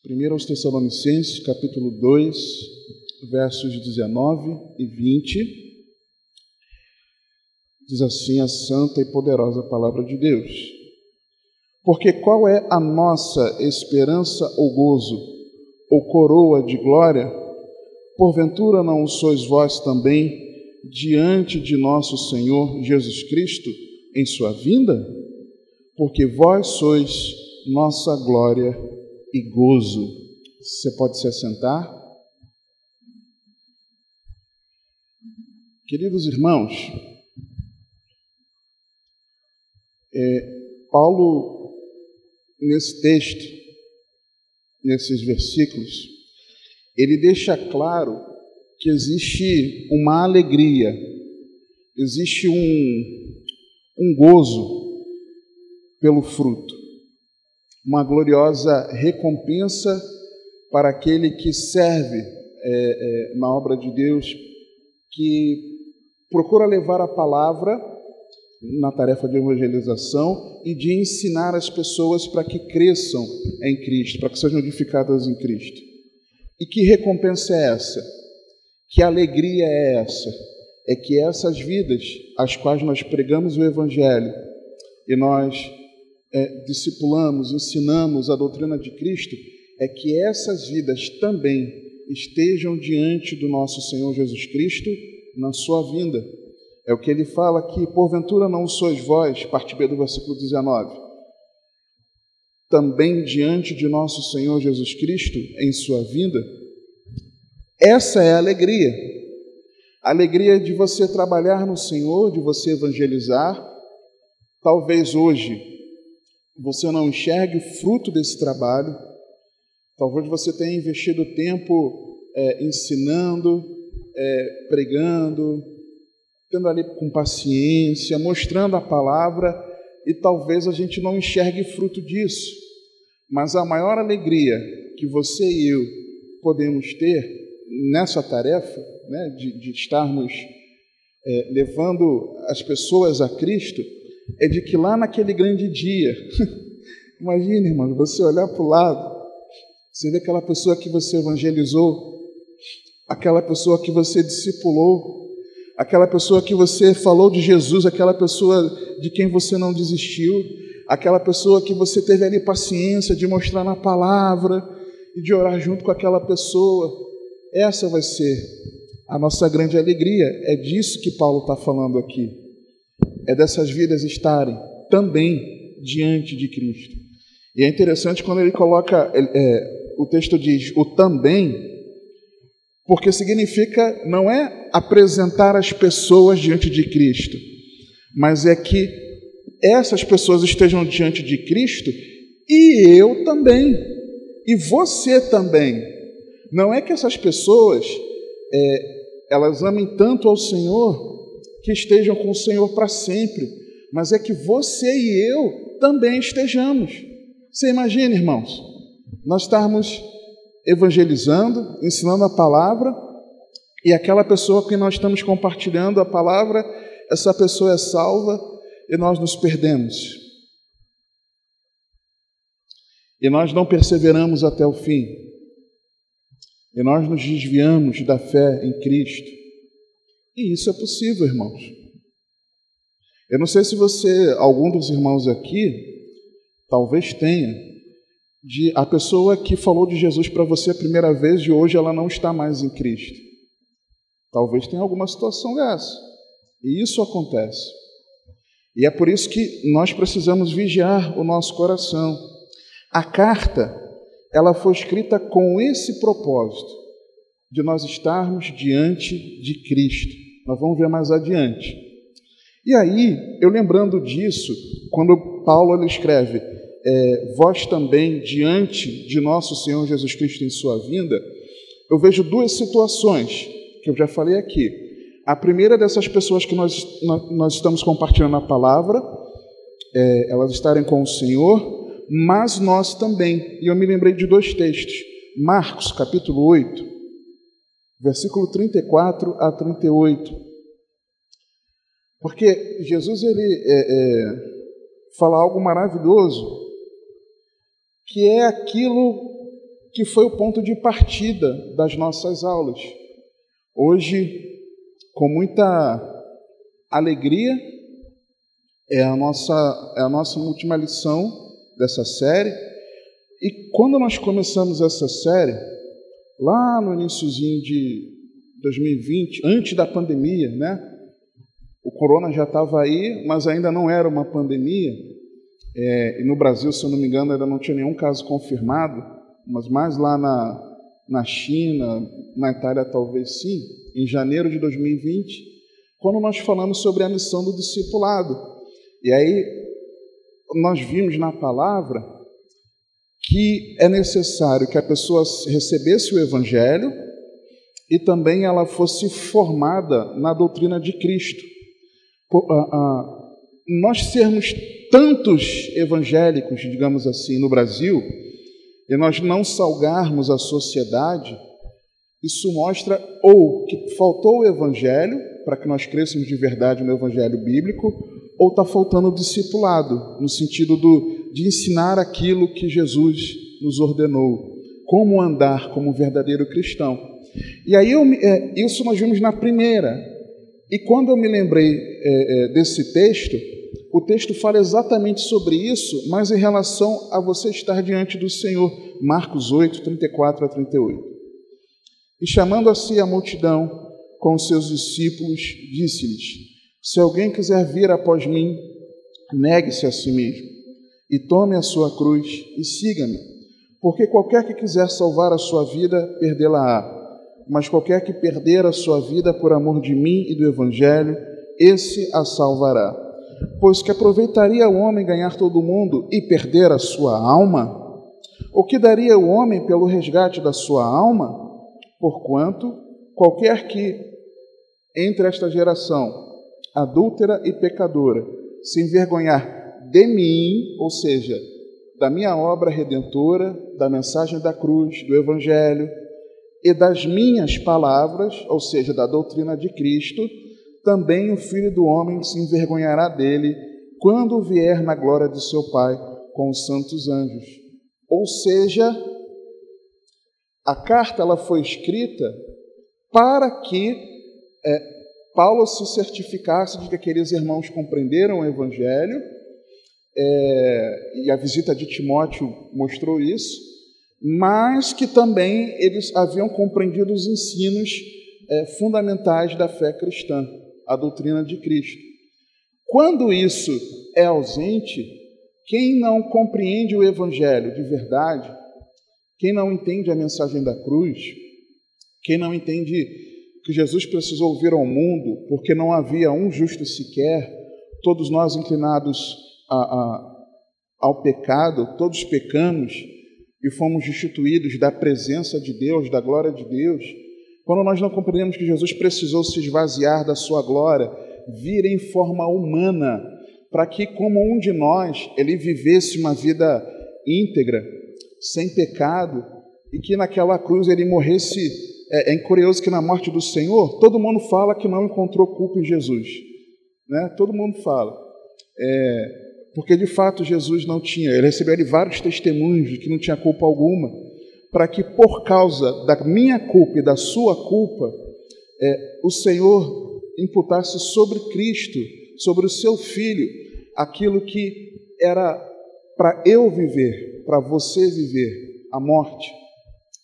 1 aos Tessalonicenses, capítulo 2, versos 19 e 20, diz assim a santa e poderosa palavra de Deus. Porque qual é a nossa esperança ou gozo, ou coroa de glória? Porventura não sois vós também diante de nosso Senhor Jesus Cristo em sua vinda? Porque vós sois nossa glória e gozo. Você pode se assentar? Queridos irmãos, Paulo, nesse texto, nesses versículos, ele deixa claro que existe uma alegria, existe um gozo pelo fruto, uma gloriosa recompensa para aquele que serve na obra de Deus, que procura levar a palavra na tarefa de evangelização e de ensinar as pessoas para que cresçam em Cristo, para que sejam edificadas em Cristo. E que recompensa é essa? Que alegria é essa? É que essas vidas, às quais nós pregamos o Evangelho e nós discipulamos, ensinamos a doutrina de Cristo, é que essas vidas também estejam diante do nosso Senhor Jesus Cristo na sua vinda. É o que ele fala aqui: porventura não sois vós, parte B do versículo 19, também diante de nosso Senhor Jesus Cristo em sua vinda? Essa é a alegria de você trabalhar no Senhor, de você evangelizar. Talvez hoje você não enxergue o fruto desse trabalho, talvez você tenha investido tempo ensinando, pregando, tendo ali com paciência, mostrando a palavra, e talvez a gente não enxergue fruto disso. Mas a maior alegria que você e eu podemos ter nessa tarefa, né, de estarmos levando as pessoas a Cristo, é de que lá naquele grande dia, imagine, irmão, você olhar para o lado, você vê aquela pessoa que você evangelizou, aquela pessoa que você discipulou, aquela pessoa que você falou de Jesus, aquela pessoa de quem você não desistiu, aquela pessoa que você teve ali paciência de mostrar na palavra e de orar junto com aquela pessoa. Essa vai ser a nossa grande alegria. É disso que Paulo está falando aqui. É dessas vidas estarem também diante de Cristo. E é interessante quando ele coloca, o texto diz o também, porque significa, não é apresentar as pessoas diante de Cristo, mas é que essas pessoas estejam diante de Cristo e eu também, e você também. Não é que essas pessoas, elas amem tanto ao Senhor que estejam com o Senhor para sempre, mas é que você e eu também estejamos. Você imagina, irmãos, nós estarmos evangelizando, ensinando a palavra, e aquela pessoa que nós estamos compartilhando a palavra, essa pessoa é salva e nós nos perdemos. E nós não perseveramos até o fim. E nós nos desviamos da fé em Cristo. E isso é possível, irmãos. Eu não sei se algum dos irmãos aqui, talvez tenha, a pessoa que falou de Jesus para você a primeira vez e hoje ela não está mais em Cristo. Talvez tenha alguma situação dessa. E isso acontece. E é por isso que nós precisamos vigiar o nosso coração. A carta, ela foi escrita com esse propósito, de nós estarmos diante de Cristo. Nós vamos ver mais adiante. E aí, eu lembrando disso, quando Paulo ele escreve, vós também diante de nosso Senhor Jesus Cristo em sua vinda, eu vejo duas situações, que eu já falei aqui. A primeira dessas pessoas que nós estamos compartilhando a palavra, elas estarem com o Senhor, mas nós também. E eu me lembrei de dois textos. Marcos, capítulo 8, versículo 34 a 38. Porque Jesus ele fala algo maravilhoso, que é aquilo que foi o ponto de partida das nossas aulas. Hoje, com muita alegria, é a nossa última lição dessa série. E quando nós começamos essa série, lá no iniciozinho de 2020, antes da pandemia, né? O corona já estava aí, mas ainda não era uma pandemia. E no Brasil, se eu não me engano, ainda não tinha nenhum caso confirmado, mas mais lá na China, na Itália talvez sim, em janeiro de 2020, quando nós falamos sobre a missão do discipulado. E aí nós vimos na palavra que é necessário que a pessoa recebesse o Evangelho e também ela fosse formada na doutrina de Cristo. Nós sermos tantos evangélicos, digamos assim, no Brasil, e nós não salgarmos a sociedade, isso mostra ou que faltou o Evangelho, para que nós cresçamos de verdade no Evangelho bíblico, ou está faltando o discipulado, no sentido de ensinar aquilo que Jesus nos ordenou, como andar como verdadeiro cristão. E aí isso nós vimos na primeira. E quando eu me lembrei desse texto, o texto fala exatamente sobre isso, mas em relação a você estar diante do Senhor. Marcos 8, 34 a 38. E chamando a si a multidão com os seus discípulos, disse-lhes: se alguém quiser vir após mim, negue-se a si mesmo, e tome a sua cruz e siga-me. Porque qualquer que quiser salvar a sua vida, perdê-la-á. Mas qualquer que perder a sua vida por amor de mim e do Evangelho, esse a salvará. Pois que aproveitaria o homem ganhar todo o mundo e perder a sua alma? O que daria o homem pelo resgate da sua alma? Porquanto, qualquer que, entre esta geração adúltera e pecadora, se envergonhar de mim, ou seja, da minha obra redentora, da mensagem da cruz, do Evangelho, e das minhas palavras, ou seja, da doutrina de Cristo, também o Filho do Homem se envergonhará dele quando vier na glória de seu Pai com os santos anjos. Ou seja, a carta ela foi escrita para que Paulo se certificasse de que aqueles irmãos compreenderam o Evangelho, e a visita de Timóteo mostrou isso, mas que também eles haviam compreendido os ensinos fundamentais da fé cristã, a doutrina de Cristo. Quando isso é ausente, quem não compreende o Evangelho de verdade, quem não entende a mensagem da cruz, quem não entende que Jesus precisou vir ao mundo porque não havia um justo sequer, todos nós inclinados ao pecado, todos pecamos, e fomos destituídos da presença de Deus, da glória de Deus, quando nós não compreendemos que Jesus precisou se esvaziar da sua glória, vir em forma humana, para que, como um de nós, ele vivesse uma vida íntegra, sem pecado, e que naquela cruz ele morresse. É curioso que na morte do Senhor, todo mundo fala que não encontrou culpa em Jesus, né? Todo mundo fala. Porque de fato Jesus não tinha, ele recebeu vários testemunhos de que não tinha culpa alguma, para que por causa da minha culpa e da sua culpa, o Senhor imputasse sobre Cristo, sobre o seu Filho, aquilo que era para eu viver, para você viver, a morte.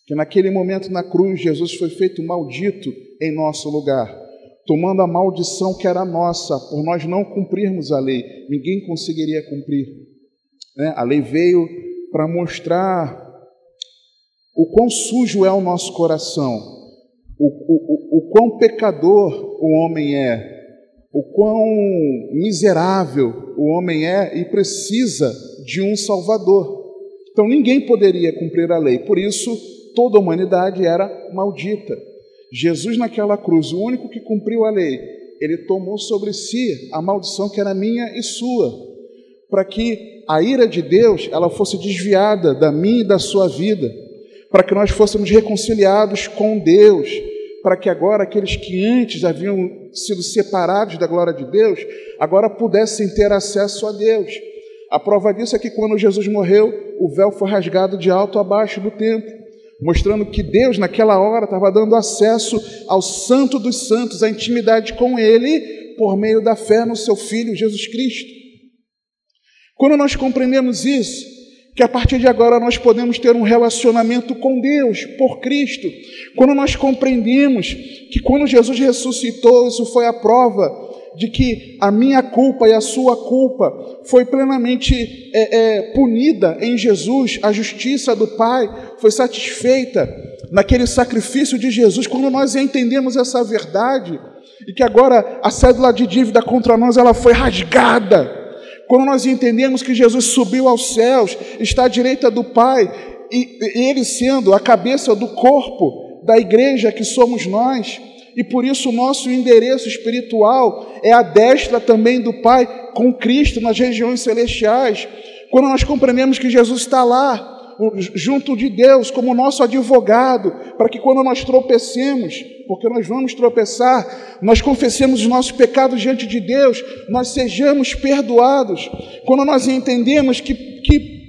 Que naquele momento na cruz Jesus foi feito maldito em nosso lugar, tomando a maldição que era nossa, por nós não cumprirmos a lei. Ninguém conseguiria cumprir, né? A lei veio para mostrar o quão sujo é o nosso coração, o quão pecador o homem é, o quão miserável o homem é e precisa de um Salvador. Então ninguém poderia cumprir a lei, por isso toda a humanidade era maldita. Jesus naquela cruz, o único que cumpriu a lei, ele tomou sobre si a maldição que era minha e sua, para que a ira de Deus ela fosse desviada da minha e da sua vida, para que nós fôssemos reconciliados com Deus, para que agora aqueles que antes haviam sido separados da glória de Deus, agora pudessem ter acesso a Deus. A prova disso é que quando Jesus morreu, o véu foi rasgado de alto a baixo do templo. mostrando que Deus, naquela hora, estava dando acesso ao Santo dos Santos, à intimidade com Ele, por meio da fé no Seu Filho, Jesus Cristo. Quando nós compreendemos isso, que a partir de agora nós podemos ter um relacionamento com Deus, por Cristo, quando nós compreendemos que quando Jesus ressuscitou, isso foi a prova de que a minha culpa e a sua culpa foi plenamente punida em Jesus, a justiça do Pai foi satisfeita naquele sacrifício de Jesus. Quando nós entendemos essa verdade, e que agora a cédula de dívida contra nós ela foi rasgada, quando nós entendemos que Jesus subiu aos céus, está à direita do Pai, e Ele sendo a cabeça do corpo da igreja que somos nós, e por isso o nosso endereço espiritual é a destra também do Pai, com Cristo nas regiões celestiais. Quando nós compreendemos que Jesus está lá, junto de Deus, como nosso advogado, para que quando nós tropecemos, porque nós vamos tropeçar, nós confessemos os nossos pecados diante de Deus, nós sejamos perdoados. Quando nós entendemos que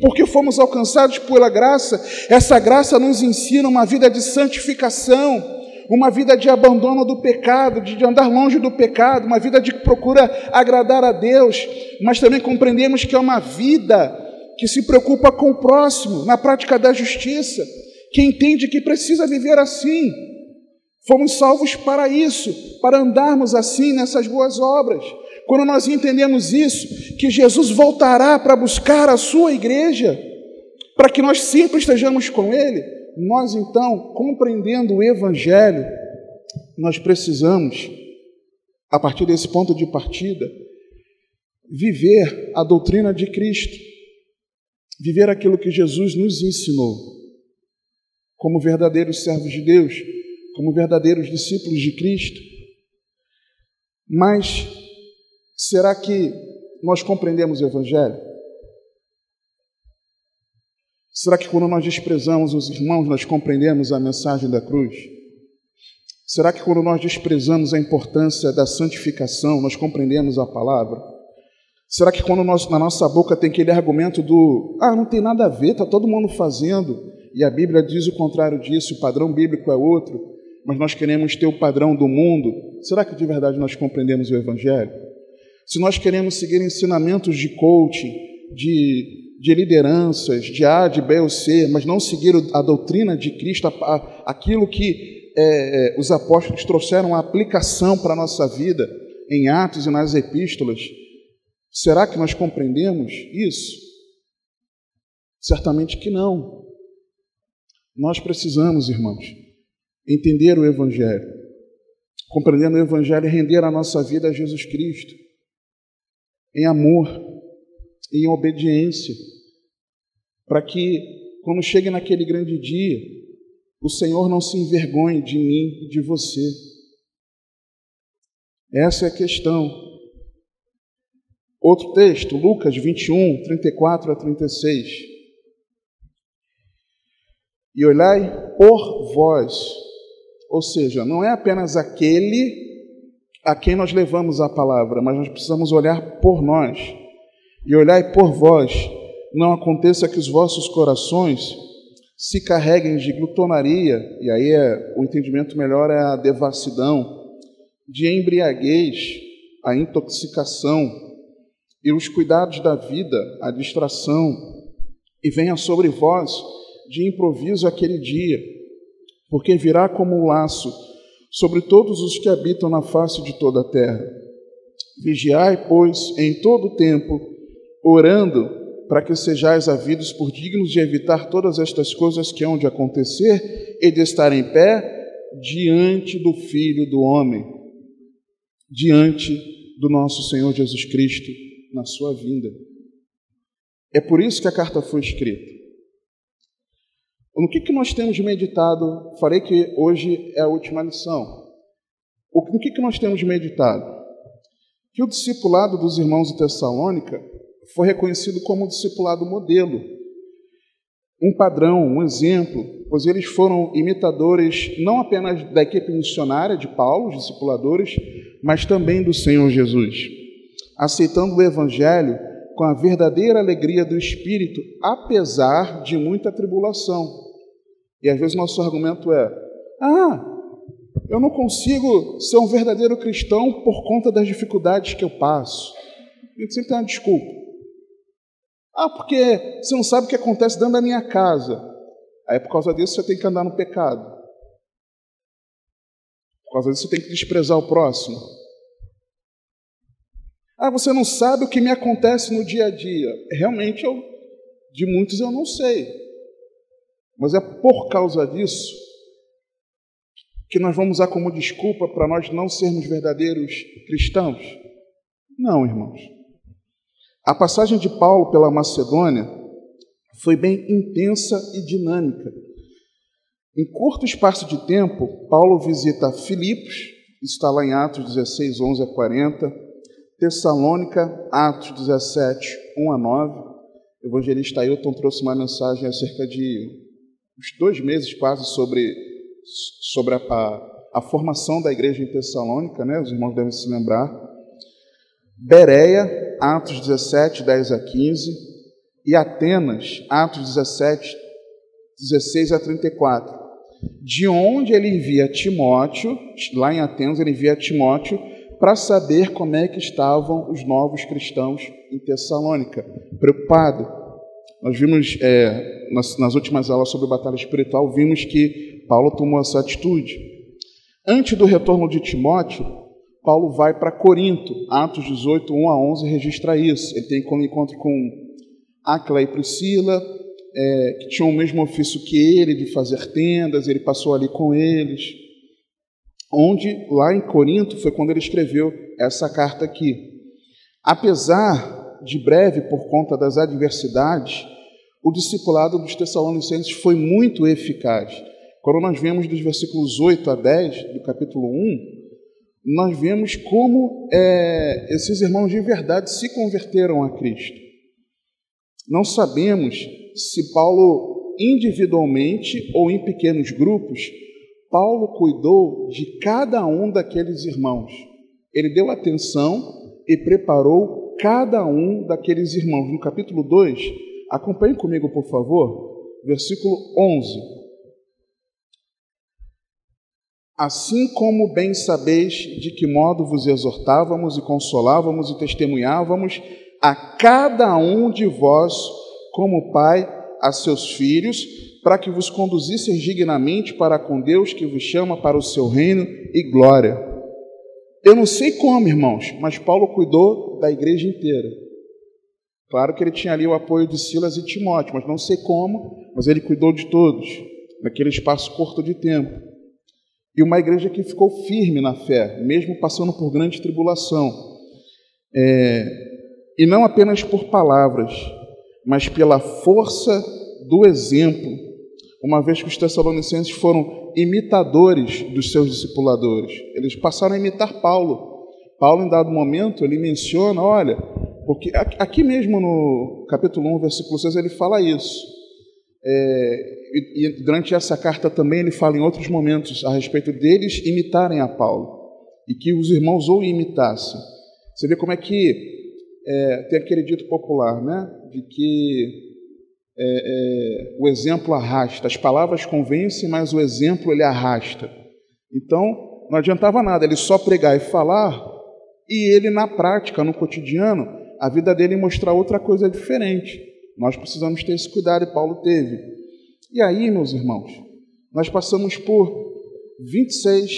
porque fomos alcançados pela graça, essa graça nos ensina uma vida de santificação, uma vida de abandono do pecado, de andar longe do pecado, uma vida de que procura agradar a Deus, mas também compreendemos que é uma vida que se preocupa com o próximo, na prática da justiça, que entende que precisa viver assim. Fomos salvos para isso, para andarmos assim nessas boas obras. Quando nós entendemos isso, que Jesus voltará para buscar a sua igreja, para que nós sempre estejamos com Ele, nós então, compreendendo o Evangelho, nós precisamos, a partir desse ponto de partida, viver a doutrina de Cristo, viver aquilo que Jesus nos ensinou, como verdadeiros servos de Deus, como verdadeiros discípulos de Cristo. Mas será que nós compreendemos o Evangelho? Será que quando nós desprezamos os irmãos, nós compreendemos a mensagem da cruz? Será que quando nós desprezamos a importância da santificação, nós compreendemos a palavra? Será que quando na nossa boca tem aquele argumento do não tem nada a ver, está todo mundo fazendo, e a Bíblia diz o contrário disso, o padrão bíblico é outro, mas nós queremos ter o padrão do mundo, será que de verdade nós compreendemos o Evangelho? Se nós queremos seguir ensinamentos de coaching, de lideranças, de A, de B ou C, mas não seguir a doutrina de Cristo, aquilo que os apóstolos trouxeram a aplicação para a nossa vida, em Atos e nas epístolas, será que nós compreendemos isso? Certamente que não. Nós precisamos, irmãos, entender o Evangelho, compreendendo o Evangelho e render a nossa vida a Jesus Cristo, em amor, em obediência, para que, quando chegue naquele grande dia, o Senhor não se envergonhe de mim e de você. Essa é a questão. Outro texto, Lucas 21, 34 a 36. E olhai por vós, ou seja, não é apenas aquele a quem nós levamos a palavra, mas nós precisamos olhar por nós. E olhai por vós, não aconteça que os vossos corações se carreguem de glutonaria, e aí o entendimento melhor é a devassidão, de embriaguez, a intoxicação, e os cuidados da vida, a distração, e venha sobre vós de improviso aquele dia, porque virá como um laço sobre todos os que habitam na face de toda a terra. Vigiai, pois, em todo o tempo, orando, para que sejais havidos por dignos de evitar todas estas coisas que hão de acontecer e de estar em pé diante do Filho do Homem, diante do nosso Senhor Jesus Cristo na sua vinda. É por isso que a carta foi escrita. No que nós temos meditado? Falei que hoje é a última lição. No que nós temos meditado? Que o discipulado dos irmãos de Tessalônica foi reconhecido como um discipulado modelo, um padrão, um exemplo, pois eles foram imitadores não apenas da equipe missionária de Paulo, os discipuladores, mas também do Senhor Jesus, aceitando o Evangelho com a verdadeira alegria do Espírito, apesar de muita tribulação. E às vezes nosso argumento é: eu não consigo ser um verdadeiro cristão por conta das dificuldades que eu passo. A gente sempre tem uma desculpa. Porque você não sabe o que acontece dentro da minha casa. Aí por causa disso você tem que andar no pecado. Por causa disso você tem que desprezar o próximo. Você não sabe o que me acontece no dia a dia. Realmente, de muitos eu não sei. Mas é por causa disso que nós vamos usar como desculpa para nós não sermos verdadeiros cristãos? Não, irmãos. A passagem de Paulo pela Macedônia foi bem intensa e dinâmica. Em curto espaço de tempo, Paulo visita Filipos, está lá em Atos 16, 11 a 40, Tessalônica, Atos 17, 1 a 9. O evangelista Ailton trouxe uma mensagem há cerca de uns 2 meses quase sobre a formação da igreja em Tessalônica, né? Os irmãos devem se lembrar. Bereia, Atos 17, 10 a 15, e Atenas, Atos 17, 16 a 34, de onde ele envia Timóteo, lá em Atenas ele envia Timóteo, para saber como é que estavam os novos cristãos em Tessalônica. Preocupado. Nós vimos, nas últimas aulas sobre batalha espiritual, vimos que Paulo tomou essa atitude. Antes do retorno de Timóteo, Paulo vai para Corinto, Atos 18, 1 a 11, registra isso. Ele tem um encontro com Áquila e Priscila, que tinham o mesmo ofício que ele, de fazer tendas, ele passou ali com eles. Onde, lá em Corinto, foi quando ele escreveu essa carta aqui. Apesar de breve, por conta das adversidades, o discipulado dos Tessalonicenses foi muito eficaz. Quando nós vemos dos versículos 8 a 10 do capítulo 1, nós vemos como esses irmãos de verdade se converteram a Cristo. Não sabemos se Paulo, individualmente ou em pequenos grupos, Paulo cuidou de cada um daqueles irmãos. Ele deu atenção e preparou cada um daqueles irmãos. No capítulo 2, acompanhe comigo, por favor, versículo 11. Assim como bem sabeis de que modo vos exortávamos e consolávamos e testemunhávamos a cada um de vós, como pai a seus filhos, para que vos conduzisseis dignamente para com Deus que vos chama para o seu reino e glória. Eu não sei como, irmãos, mas Paulo cuidou da igreja inteira. Claro que ele tinha ali o apoio de Silas e Timóteo, mas não sei como, mas ele cuidou de todos, naquele espaço curto de tempo. E uma igreja que ficou firme na fé, mesmo passando por grande tribulação. E não apenas por palavras, mas pela força do exemplo, uma vez que os tessalonicenses foram imitadores dos seus discipuladores. Eles passaram a imitar Paulo. Paulo, em dado momento, ele menciona, olha, porque aqui mesmo no capítulo 1, versículo 6, ele fala isso. E durante essa carta também ele fala em outros momentos a respeito deles imitarem a Paulo e que os irmãos o imitassem. Você vê como é que tem aquele dito popular, né, de que o exemplo arrasta. As palavras convencem, mas o exemplo ele arrasta. Então, não adiantava nada ele só pregar e falar e ele na prática, no cotidiano, a vida dele mostrar outra coisa diferente. Nós precisamos ter esse cuidado e Paulo teve. E aí, meus irmãos, nós passamos por 26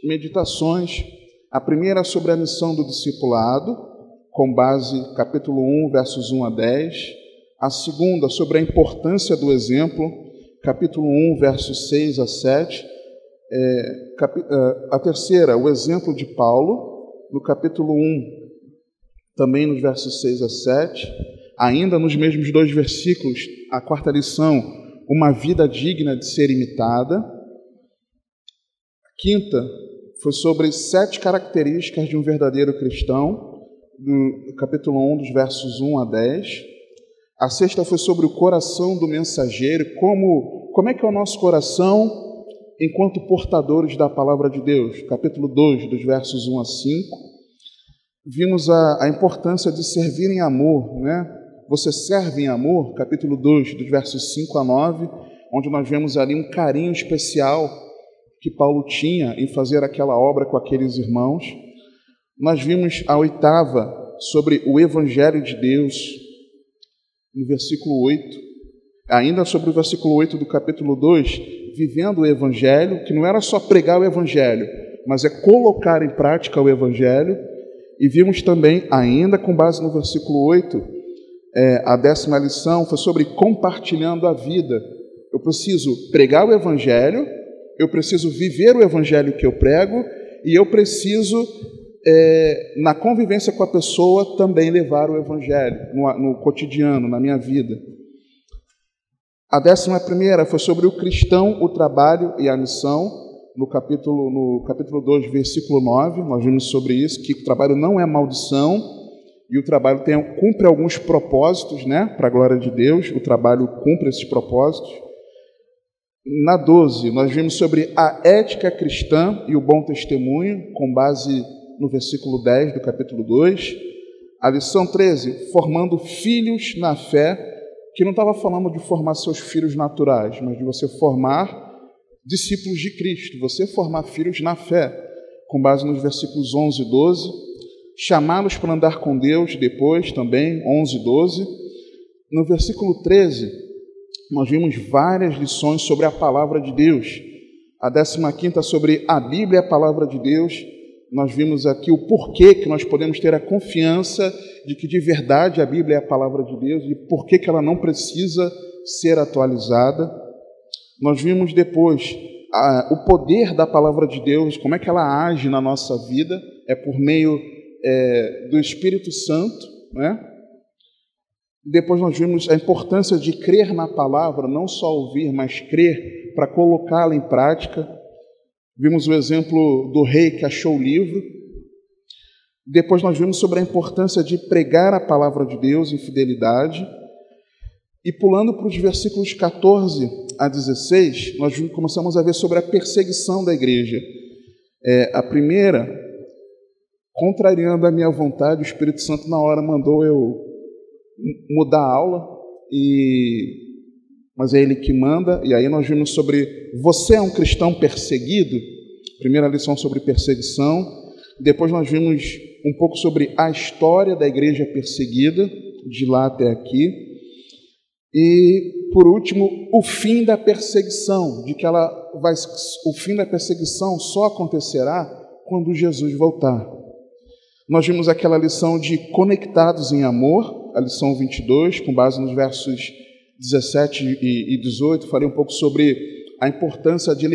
meditações. A primeira sobre a missão do discipulado, com base capítulo 1, versos 1 a 10. A segunda sobre a importância do exemplo, capítulo 1, versos 6 a 7. A terceira, o exemplo de Paulo, no capítulo 1, também nos versos 6 a 7. Ainda nos mesmos 2 versículos, a quarta lição, uma vida digna de ser imitada. A quinta foi sobre 7 características de um verdadeiro cristão, no capítulo 1, dos versos 1 a 10. A sexta foi sobre o coração do mensageiro, como é que é o nosso coração enquanto portadores da palavra de Deus, capítulo 2, dos versos 1 a 5. Vimos a importância de servir em amor, né? Você serve em amor, capítulo 2, dos versos 5 a 9, onde nós vemos ali um carinho especial que Paulo tinha em fazer aquela obra com aqueles irmãos. Nós vimos a 8ª sobre o Evangelho de Deus, no versículo 8. Ainda sobre o versículo 8 do capítulo 2, vivendo o Evangelho, que não era só pregar o Evangelho, mas é colocar em prática o Evangelho. E vimos também, ainda com base no versículo 8, a 10ª lição foi sobre compartilhando a vida. Eu preciso pregar o Evangelho, eu preciso viver o Evangelho que eu prego, e eu preciso, na convivência com a pessoa, também levar o Evangelho no cotidiano, na minha vida. A 11ª foi sobre o cristão, o trabalho e a missão. No capítulo 2, versículo 9, nós vimos sobre isso, que o trabalho não é maldição, e o trabalho cumpre alguns propósitos, né? Para a glória de Deus, o trabalho cumpre esses propósitos. Na 12, nós vimos sobre a ética cristã e o bom testemunho, com base no versículo 10 do capítulo 2. A lição 13, formando filhos na fé, que não estava falando de formar seus filhos naturais, mas de você formar discípulos de Cristo, você formar filhos na fé, com base nos versículos 11 e 12, chamá-los para andar com Deus, depois também, 11 e 12. No versículo 13, nós vimos várias lições sobre a palavra de Deus. A 15ª sobre a Bíblia, a palavra de Deus. Nós vimos aqui o porquê que nós podemos ter a confiança de que de verdade a Bíblia é a palavra de Deus e porquê que ela não precisa ser atualizada. Nós vimos depois o poder da palavra de Deus, como é que ela age na nossa vida, é por meio do Espírito Santo, né? Depois nós vimos a importância de crer na palavra, não só ouvir, mas crer para colocá-la em prática. Vimos o exemplo do rei que achou o livro. Depois nós vimos sobre a importância de pregar a palavra de Deus em fidelidade. E pulando para os versículos 14 a 16, nós começamos a ver sobre a perseguição da igreja. A primeira, contrariando a minha vontade, o Espírito Santo na hora mandou eu mudar a aula, mas é ele que manda. E aí nós vimos sobre você é um cristão perseguido, primeira lição sobre perseguição. Depois nós vimos um pouco sobre a história da igreja perseguida, de lá até aqui. E, por último, o fim da perseguição, o fim da perseguição só acontecerá quando Jesus voltar. Nós vimos aquela lição de conectados em amor, a lição 22, com base nos versos 17 e 18, falei um pouco sobre a importância de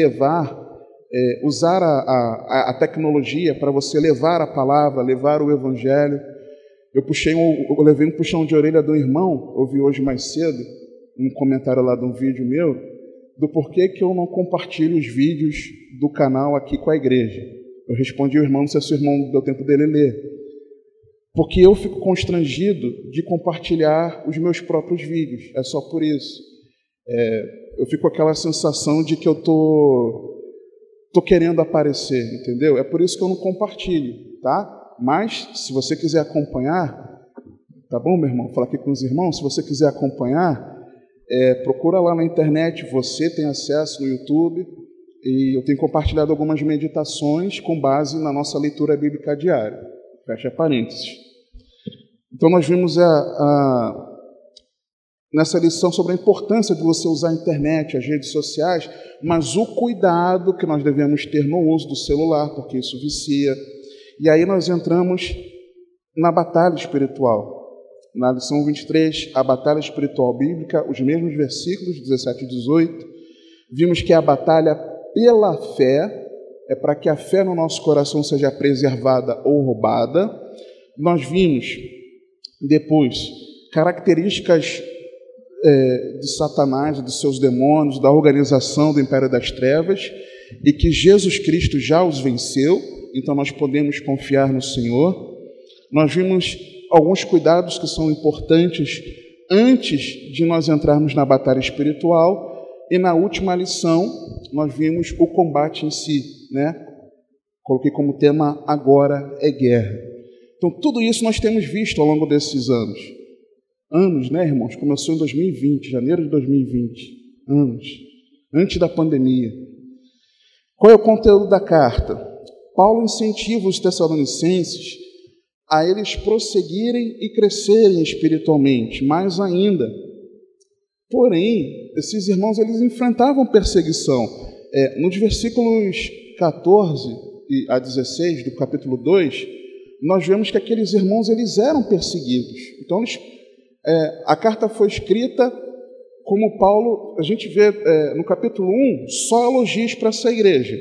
usar a tecnologia para você levar a palavra, levar o Evangelho. Eu levei um puxão de orelha do irmão, ouvi hoje mais cedo, um comentário lá de um vídeo meu, do porquê que eu não compartilho os vídeos do canal aqui com a igreja. Eu respondi ao irmão, não sei se o irmão deu tempo dele ler. Porque eu fico constrangido de compartilhar os meus próprios vídeos, é só por isso. Eu fico com aquela sensação de que eu tô querendo aparecer, entendeu? É por isso que eu não compartilho, tá? Mas, se você quiser acompanhar, tá bom, meu irmão? Vou falar aqui com os irmãos. Se você quiser acompanhar, procura lá na internet. Você tem acesso no YouTube. E eu tenho compartilhado algumas meditações com base na nossa leitura bíblica diária. Fecha parênteses. Então, nós vimos nessa lição sobre a importância de você usar a internet, as redes sociais, mas o cuidado que nós devemos ter no uso do celular, porque isso vicia. E aí nós entramos na batalha espiritual. Na lição 23, a batalha espiritual bíblica, os mesmos versículos, 17 e 18, vimos que a batalha pela fé é para que a fé no nosso coração seja preservada ou roubada. Nós vimos, depois, características de Satanás, dos seus demônios, da organização do império das trevas, e que Jesus Cristo já os venceu. Então nós podemos confiar no Senhor. Nós vimos alguns cuidados que são importantes antes de nós entrarmos na batalha espiritual. E na última lição nós vimos o combate em si, né? Coloquei como tema agora é guerra. Então tudo isso nós temos visto ao longo desses anos, né, irmãos? Começou em 2020, janeiro de 2020, anos. antes da pandemia. Qual é o conteúdo da carta? Paulo incentiva os tessalonicenses a eles prosseguirem e crescerem espiritualmente, mais ainda. Porém, esses irmãos eles enfrentavam perseguição. Nos versículos 14 a 16 do capítulo 2, nós vemos que aqueles irmãos eles eram perseguidos. Então, a carta foi escrita como Paulo, a gente vê no capítulo 1, só elogios para essa igreja.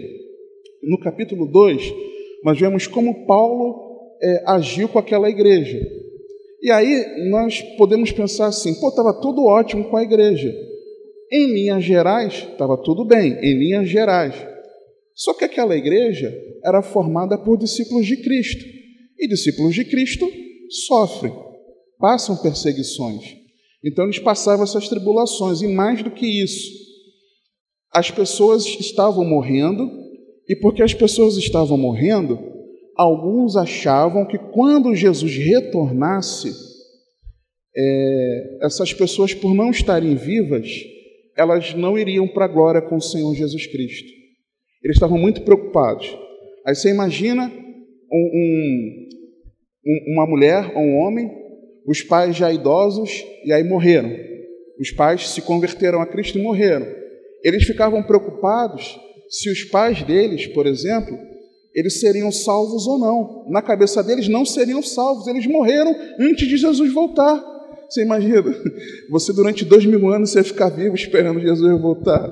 No capítulo 2, nós vemos como Paulo agiu com aquela igreja. E aí nós podemos pensar assim, estava tudo ótimo com a igreja. Em linhas gerais, estava tudo bem, em linhas gerais. Só que aquela igreja era formada por discípulos de Cristo. E discípulos de Cristo sofrem, passam perseguições. Então eles passavam essas tribulações. E mais do que isso, as pessoas estavam morrendo, e porque as pessoas estavam morrendo, alguns achavam que quando Jesus retornasse, essas pessoas, por não estarem vivas, elas não iriam para a glória com o Senhor Jesus Cristo. Eles estavam muito preocupados. Aí você imagina uma mulher ou um homem, os pais já idosos, e aí morreram. Os pais se converteram a Cristo e morreram. Eles ficavam preocupados se os pais deles, por exemplo, eles seriam salvos ou não. Na cabeça deles não seriam salvos, eles morreram antes de Jesus voltar. Você imagina, você durante 2000 anos você ia ficar vivo esperando Jesus voltar.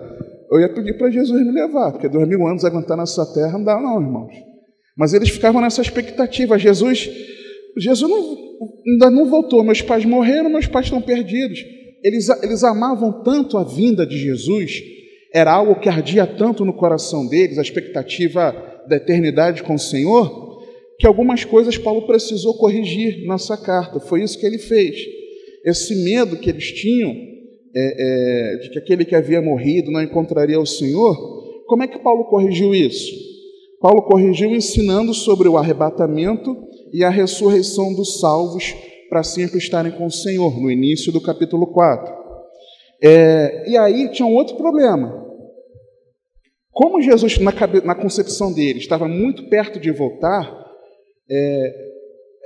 Eu ia pedir para Jesus me levar, porque 2000 anos aguentar nessa terra não dá não, irmãos. Mas eles ficavam nessa expectativa, Jesus ainda não voltou, meus pais morreram, meus pais estão perdidos. Eles amavam tanto a vinda de Jesus, era algo que ardia tanto no coração deles, a expectativa da eternidade com o Senhor, que algumas coisas Paulo precisou corrigir nessa carta. Foi isso que ele fez. Esse medo que eles tinham de que aquele que havia morrido não encontraria o Senhor, como é que Paulo corrigiu isso? Paulo corrigiu ensinando sobre o arrebatamento e a ressurreição dos salvos para sempre estarem com o Senhor, no início do capítulo 4. E aí tinha um outro problema. Como Jesus, na concepção dele, estava muito perto de voltar,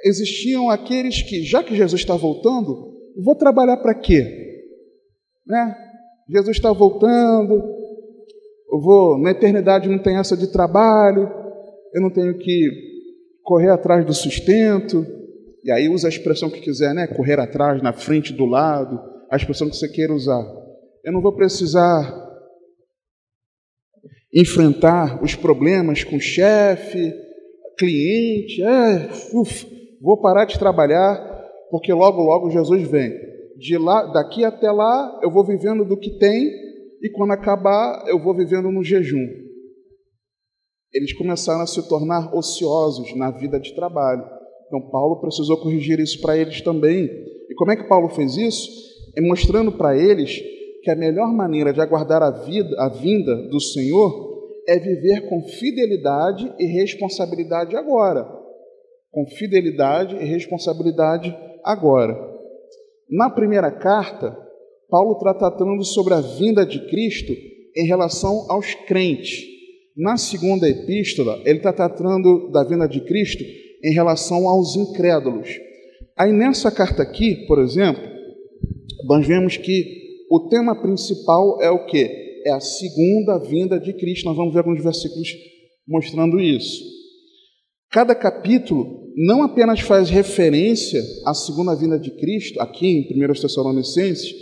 existiam aqueles que, já que Jesus está voltando, vou trabalhar para quê? Né? Jesus está voltando, na eternidade não tem essa de trabalho, eu não tenho que correr atrás do sustento, e aí usa a expressão que quiser, né? Correr atrás, na frente, do lado, a expressão que você queira usar. Eu não vou precisar enfrentar os problemas com chefe, cliente, vou parar de trabalhar, porque logo, logo Jesus vem. Daqui até lá, eu vou vivendo do que tem, e quando acabar, eu vou vivendo no jejum. Eles começaram a se tornar ociosos na vida de trabalho. Então, Paulo precisou corrigir isso para eles também. E como é que Paulo fez isso? Mostrando para eles que a melhor maneira de aguardar a vinda do Senhor é viver com fidelidade e responsabilidade agora. Com fidelidade e responsabilidade agora. Na primeira carta, Paulo está tratando sobre a vinda de Cristo em relação aos crentes. Na segunda epístola, ele está tratando da vinda de Cristo em relação aos incrédulos. Aí nessa carta aqui, por exemplo, nós vemos que o tema principal é o quê? É a segunda vinda de Cristo. Nós vamos ver alguns versículos mostrando isso. Cada capítulo não apenas faz referência à segunda vinda de Cristo, aqui em 1 Tessalonicenses,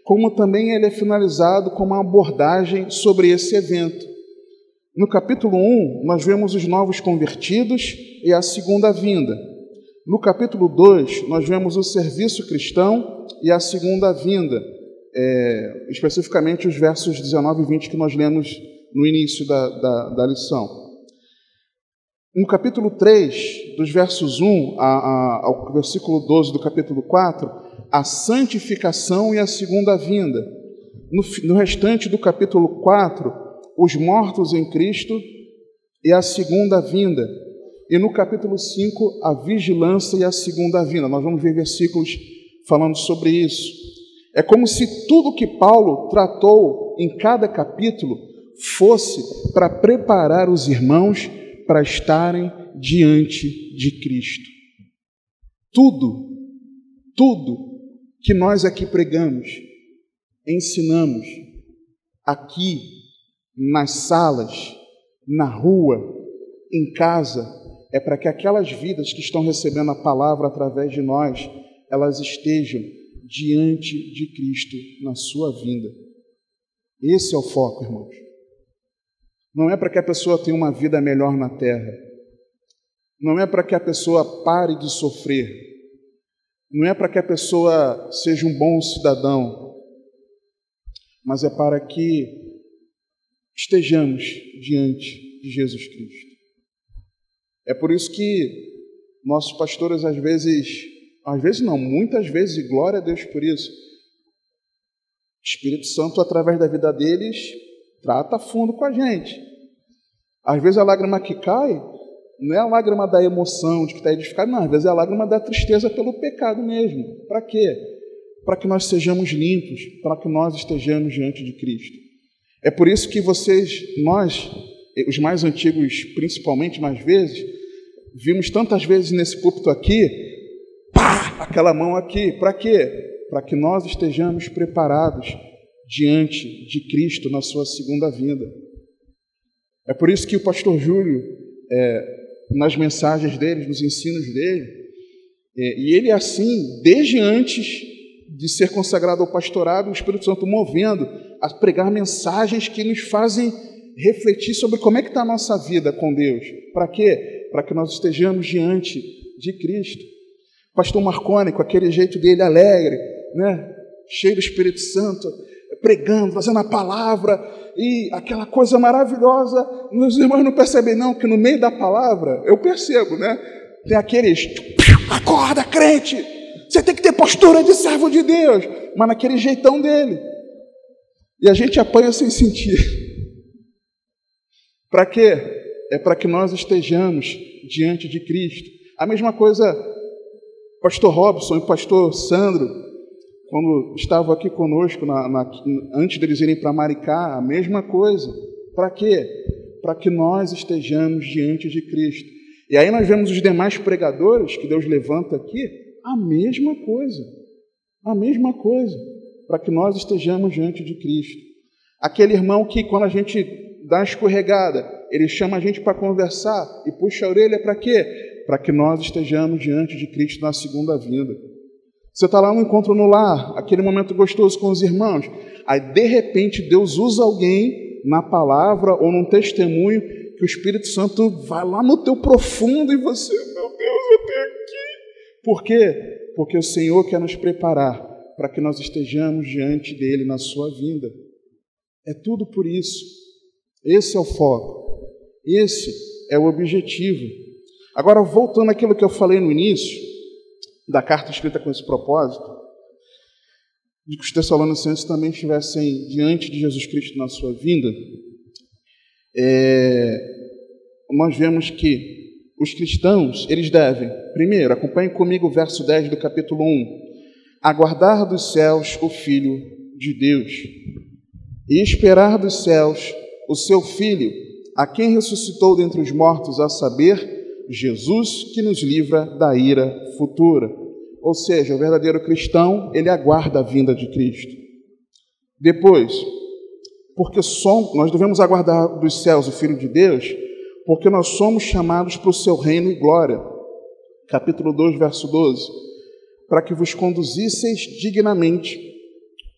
como também ele é finalizado com uma abordagem sobre esse evento. No capítulo 1, nós vemos os novos convertidos e a segunda vinda. No capítulo 2, nós vemos o serviço cristão e a segunda vinda, especificamente os versos 19 e 20 que nós lemos no início da lição. No capítulo 3, dos versos 1 ao versículo 12 do capítulo 4, a santificação e a segunda vinda. No restante do capítulo 4, os mortos em Cristo e a segunda vinda. E no capítulo 5, a vigilância e a segunda vinda. Nós vamos ver versículos falando sobre isso. É como se tudo que Paulo tratou em cada capítulo fosse para preparar os irmãos para estarem diante de Cristo. Tudo que nós aqui pregamos, ensinamos, aqui, nas salas, na rua, em casa, é para que aquelas vidas que estão recebendo a palavra através de nós, elas estejam diante de Cristo na sua vinda. Esse é o foco, irmãos. Não é para que a pessoa tenha uma vida melhor na terra. Não é para que a pessoa pare de sofrer. Não é para que a pessoa seja um bom cidadão. Mas é para que estejamos diante de Jesus Cristo. É por isso que nossos pastores às vezes não, muitas vezes, e glória a Deus por isso, o Espírito Santo, através da vida deles, trata a fundo com a gente. Às vezes a lágrima que cai não é a lágrima da emoção, de que está edificado, não, às vezes é a lágrima da tristeza pelo pecado mesmo. Para quê? Para que nós sejamos limpos, para que nós estejamos diante de Cristo. É por isso que nós, os mais antigos principalmente, mais vezes, vimos tantas vezes nesse púlpito aqui, pá, aquela mão aqui, para quê? Para que nós estejamos preparados diante de Cristo na sua segunda vinda. É por isso que o pastor Júlio, nas mensagens dele, nos ensinos dele, e ele é assim, desde antes de ser consagrado ao pastorado, o Espírito Santo movendo a pregar mensagens que nos fazem refletir sobre como é que está a nossa vida com Deus. Para quê? Para que nós estejamos diante de Cristo. O pastor Marconi, com aquele jeito dele alegre, né? Cheio do Espírito Santo, pregando, fazendo a palavra, e aquela coisa maravilhosa. Meus irmãos não percebem não, que no meio da palavra, eu percebo, né? Tem aqueles, acorda crente, você tem que ter postura de servo de Deus, mas naquele jeitão dele. E a gente apanha sem sentir. Para quê? É para que nós estejamos diante de Cristo. A mesma coisa, o pastor Robson e o pastor Sandro, quando estavam aqui conosco, antes deles irem para Maricá, a mesma coisa. Para quê? Para que nós estejamos diante de Cristo. E aí nós vemos os demais pregadores que Deus levanta aqui, a mesma coisa. A mesma coisa. Para que nós estejamos diante de Cristo. Aquele irmão que, quando a gente dá uma escorregada, ele chama a gente para conversar e puxa a orelha para quê? Para que nós estejamos diante de Cristo na segunda vinda. Você está lá no encontro no lar, aquele momento gostoso com os irmãos, aí de repente Deus usa alguém na palavra ou num testemunho que o Espírito Santo vai lá no teu profundo e você, meu Deus, eu tenho aqui. Por quê? Porque o Senhor quer nos preparar para que nós estejamos diante dele na sua vinda. É tudo por isso. Esse é o foco. Esse é o objetivo. Agora, voltando àquilo que eu falei no início, da carta escrita com esse propósito, de que os Tessalonicenses também estivessem diante de Jesus Cristo na sua vinda, nós vemos que os cristãos, eles devem, primeiro, acompanhem comigo o verso 10 do capítulo 1, aguardar dos céus o Filho de Deus e esperar dos céus o seu Filho, a quem ressuscitou dentre os mortos, a saber, Jesus, que nos livra da ira futura. Ou seja, o verdadeiro cristão, ele aguarda a vinda de Cristo. Depois, porque nós devemos aguardar dos céus o Filho de Deus, porque nós somos chamados para o seu reino e glória. Capítulo 2, verso 12. Para que vos conduzisseis dignamente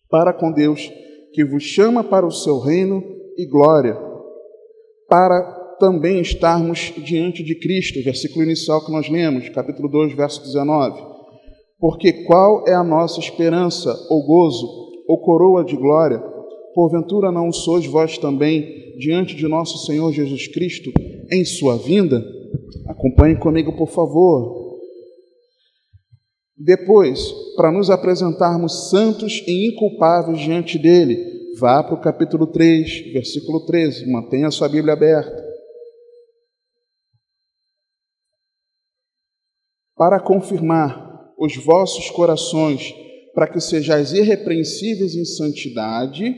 para com Deus, que vos chama para o seu reino e glória, para também estarmos diante de Cristo, versículo inicial que nós lemos, capítulo 2, verso 19. Porque qual é a nossa esperança, ou gozo, ou coroa de glória? Porventura não sois vós também diante de nosso Senhor Jesus Cristo em sua vinda? Acompanhem comigo, por favor. Depois, para nos apresentarmos santos e inculpáveis diante dele, vá para o capítulo 3, versículo 13, mantenha a sua Bíblia aberta. Para confirmar os vossos corações para que sejais irrepreensíveis em santidade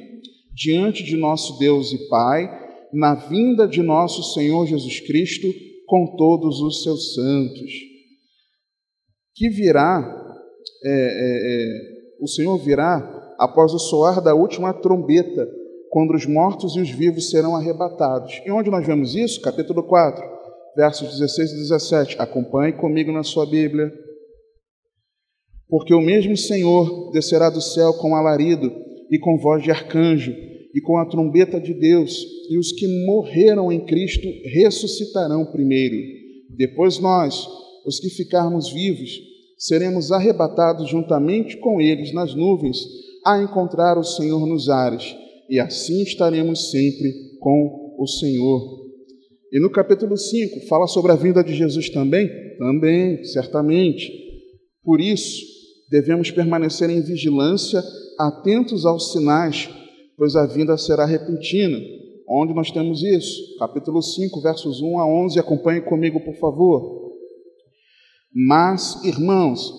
diante de nosso Deus e Pai, na vinda de nosso Senhor Jesus Cristo com todos os seus santos. Que virá, o Senhor virá após o soar da última trombeta, quando os mortos e os vivos serão arrebatados. E onde nós vemos isso? Capítulo 4, versos 16 e 17. Acompanhe comigo na sua Bíblia. Porque o mesmo Senhor descerá do céu com alarido e com voz de arcanjo e com a trombeta de Deus, e os que morreram em Cristo ressuscitarão primeiro. Depois nós, os que ficarmos vivos, seremos arrebatados juntamente com eles nas nuvens, a encontrar o Senhor nos ares, e assim estaremos sempre com o Senhor. E no capítulo 5, fala sobre a vinda de Jesus também? Também, certamente. Por isso, devemos permanecer em vigilância, atentos aos sinais, pois a vinda será repentina. Onde nós temos isso? Capítulo 5, versos 1 a 11. Acompanhe comigo, por favor. Mas, irmãos,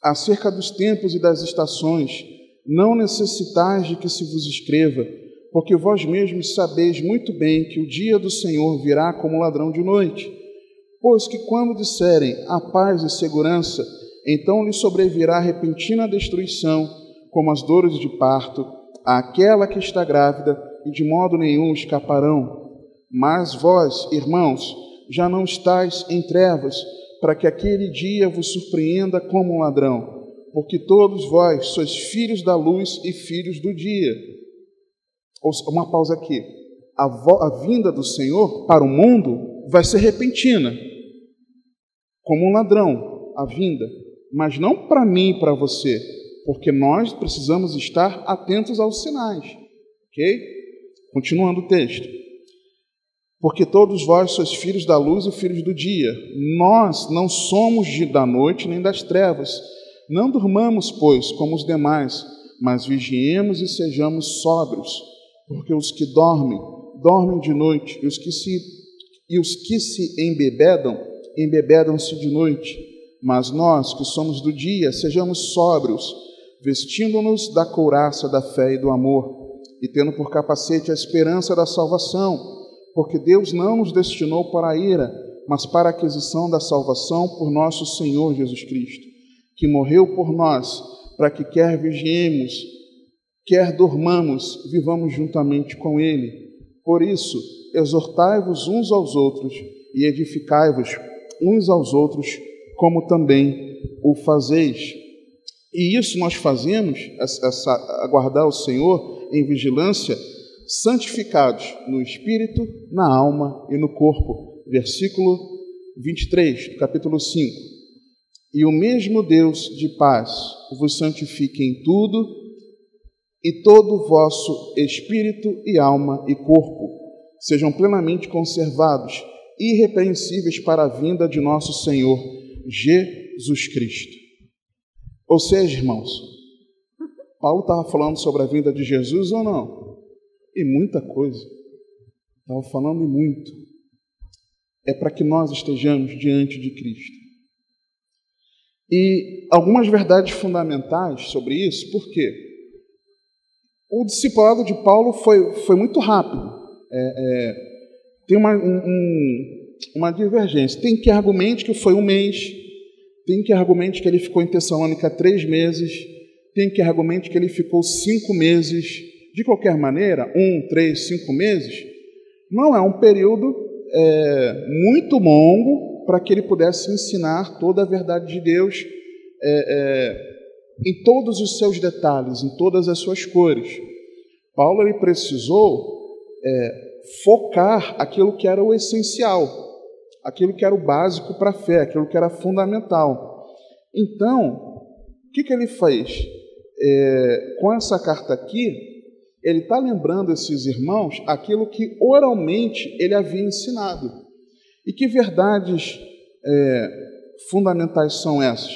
acerca dos tempos e das estações, não necessitais de que se vos escreva, porque vós mesmos sabeis muito bem que o dia do Senhor virá como ladrão de noite. Pois que quando disserem a paz e segurança, então lhe sobrevirá repentina destruição, como as dores de parto, àquela que está grávida, e de modo nenhum escaparão. Mas vós, irmãos, já não estáis em trevas, para que aquele dia vos surpreenda como um ladrão, porque todos vós sois filhos da luz e filhos do dia. Uma pausa aqui. A vinda do Senhor para o mundo vai ser repentina, como um ladrão, a vinda, mas não para mim e para você, porque nós precisamos estar atentos aos sinais, ok? Continuando o texto. Porque todos vós sois filhos da luz e filhos do dia. Nós não somos da noite nem das trevas. Não durmamos, pois, como os demais, mas vigiemos e sejamos sóbrios, porque os que dormem, dormem de noite, e os que se embebedam, embebedam-se de noite. Mas nós, que somos do dia, sejamos sóbrios, vestindo-nos da couraça da fé e do amor, e tendo por capacete a esperança da salvação, porque Deus não nos destinou para a ira, mas para a aquisição da salvação por nosso Senhor Jesus Cristo, que morreu por nós, para que quer vigiemos, quer dormamos, vivamos juntamente com Ele. Por isso, exortai-vos uns aos outros e edificai-vos uns aos outros, como também o fazeis. E isso nós fazemos, aguardar o Senhor em vigilância, santificados no espírito, na alma e no corpo. Versículo 23, do capítulo 5. E o mesmo Deus de paz vos santifique em tudo, e todo o vosso espírito e alma e corpo sejam plenamente conservados, irrepreensíveis para a vinda de nosso Senhor Jesus Cristo. Ou seja, irmãos, Paulo estava falando sobre a vinda de Jesus ou não? E muita coisa. Estava falando muito. É para que nós estejamos diante de Cristo. E algumas verdades fundamentais sobre isso, por quê? O discipulado de Paulo foi muito rápido. Tem uma divergência. Tem que argumente que foi 1 mês, tem que argumente que ele ficou em Tessalônica 3 meses, tem que argumente que ele ficou 5 meses. De qualquer maneira, 1, 3, 5 meses, não é um período muito longo para que ele pudesse ensinar toda a verdade de Deus em todos os seus detalhes, em todas as suas cores. Paulo ele precisou focar aquilo que era o essencial, aquilo que era o básico para a fé, aquilo que era fundamental. Então, o que ele fez? Com essa carta aqui, ele está lembrando esses irmãos aquilo que oralmente ele havia ensinado. E que verdades fundamentais são essas?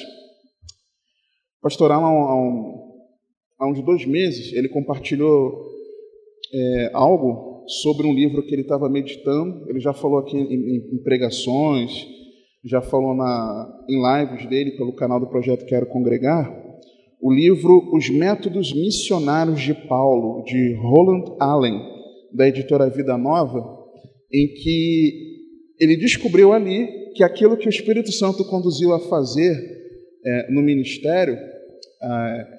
O pastor Alan, há uns 2 meses, ele compartilhou algo sobre um livro que ele estava meditando. Ele já falou aqui em pregações, já falou em lives dele pelo canal do Projeto Quero Congregar. o livro Os Métodos Missionários de Paulo, de Roland Allen, da editora Vida Nova, em que ele descobriu ali que aquilo que o Espírito Santo conduziu a fazer no ministério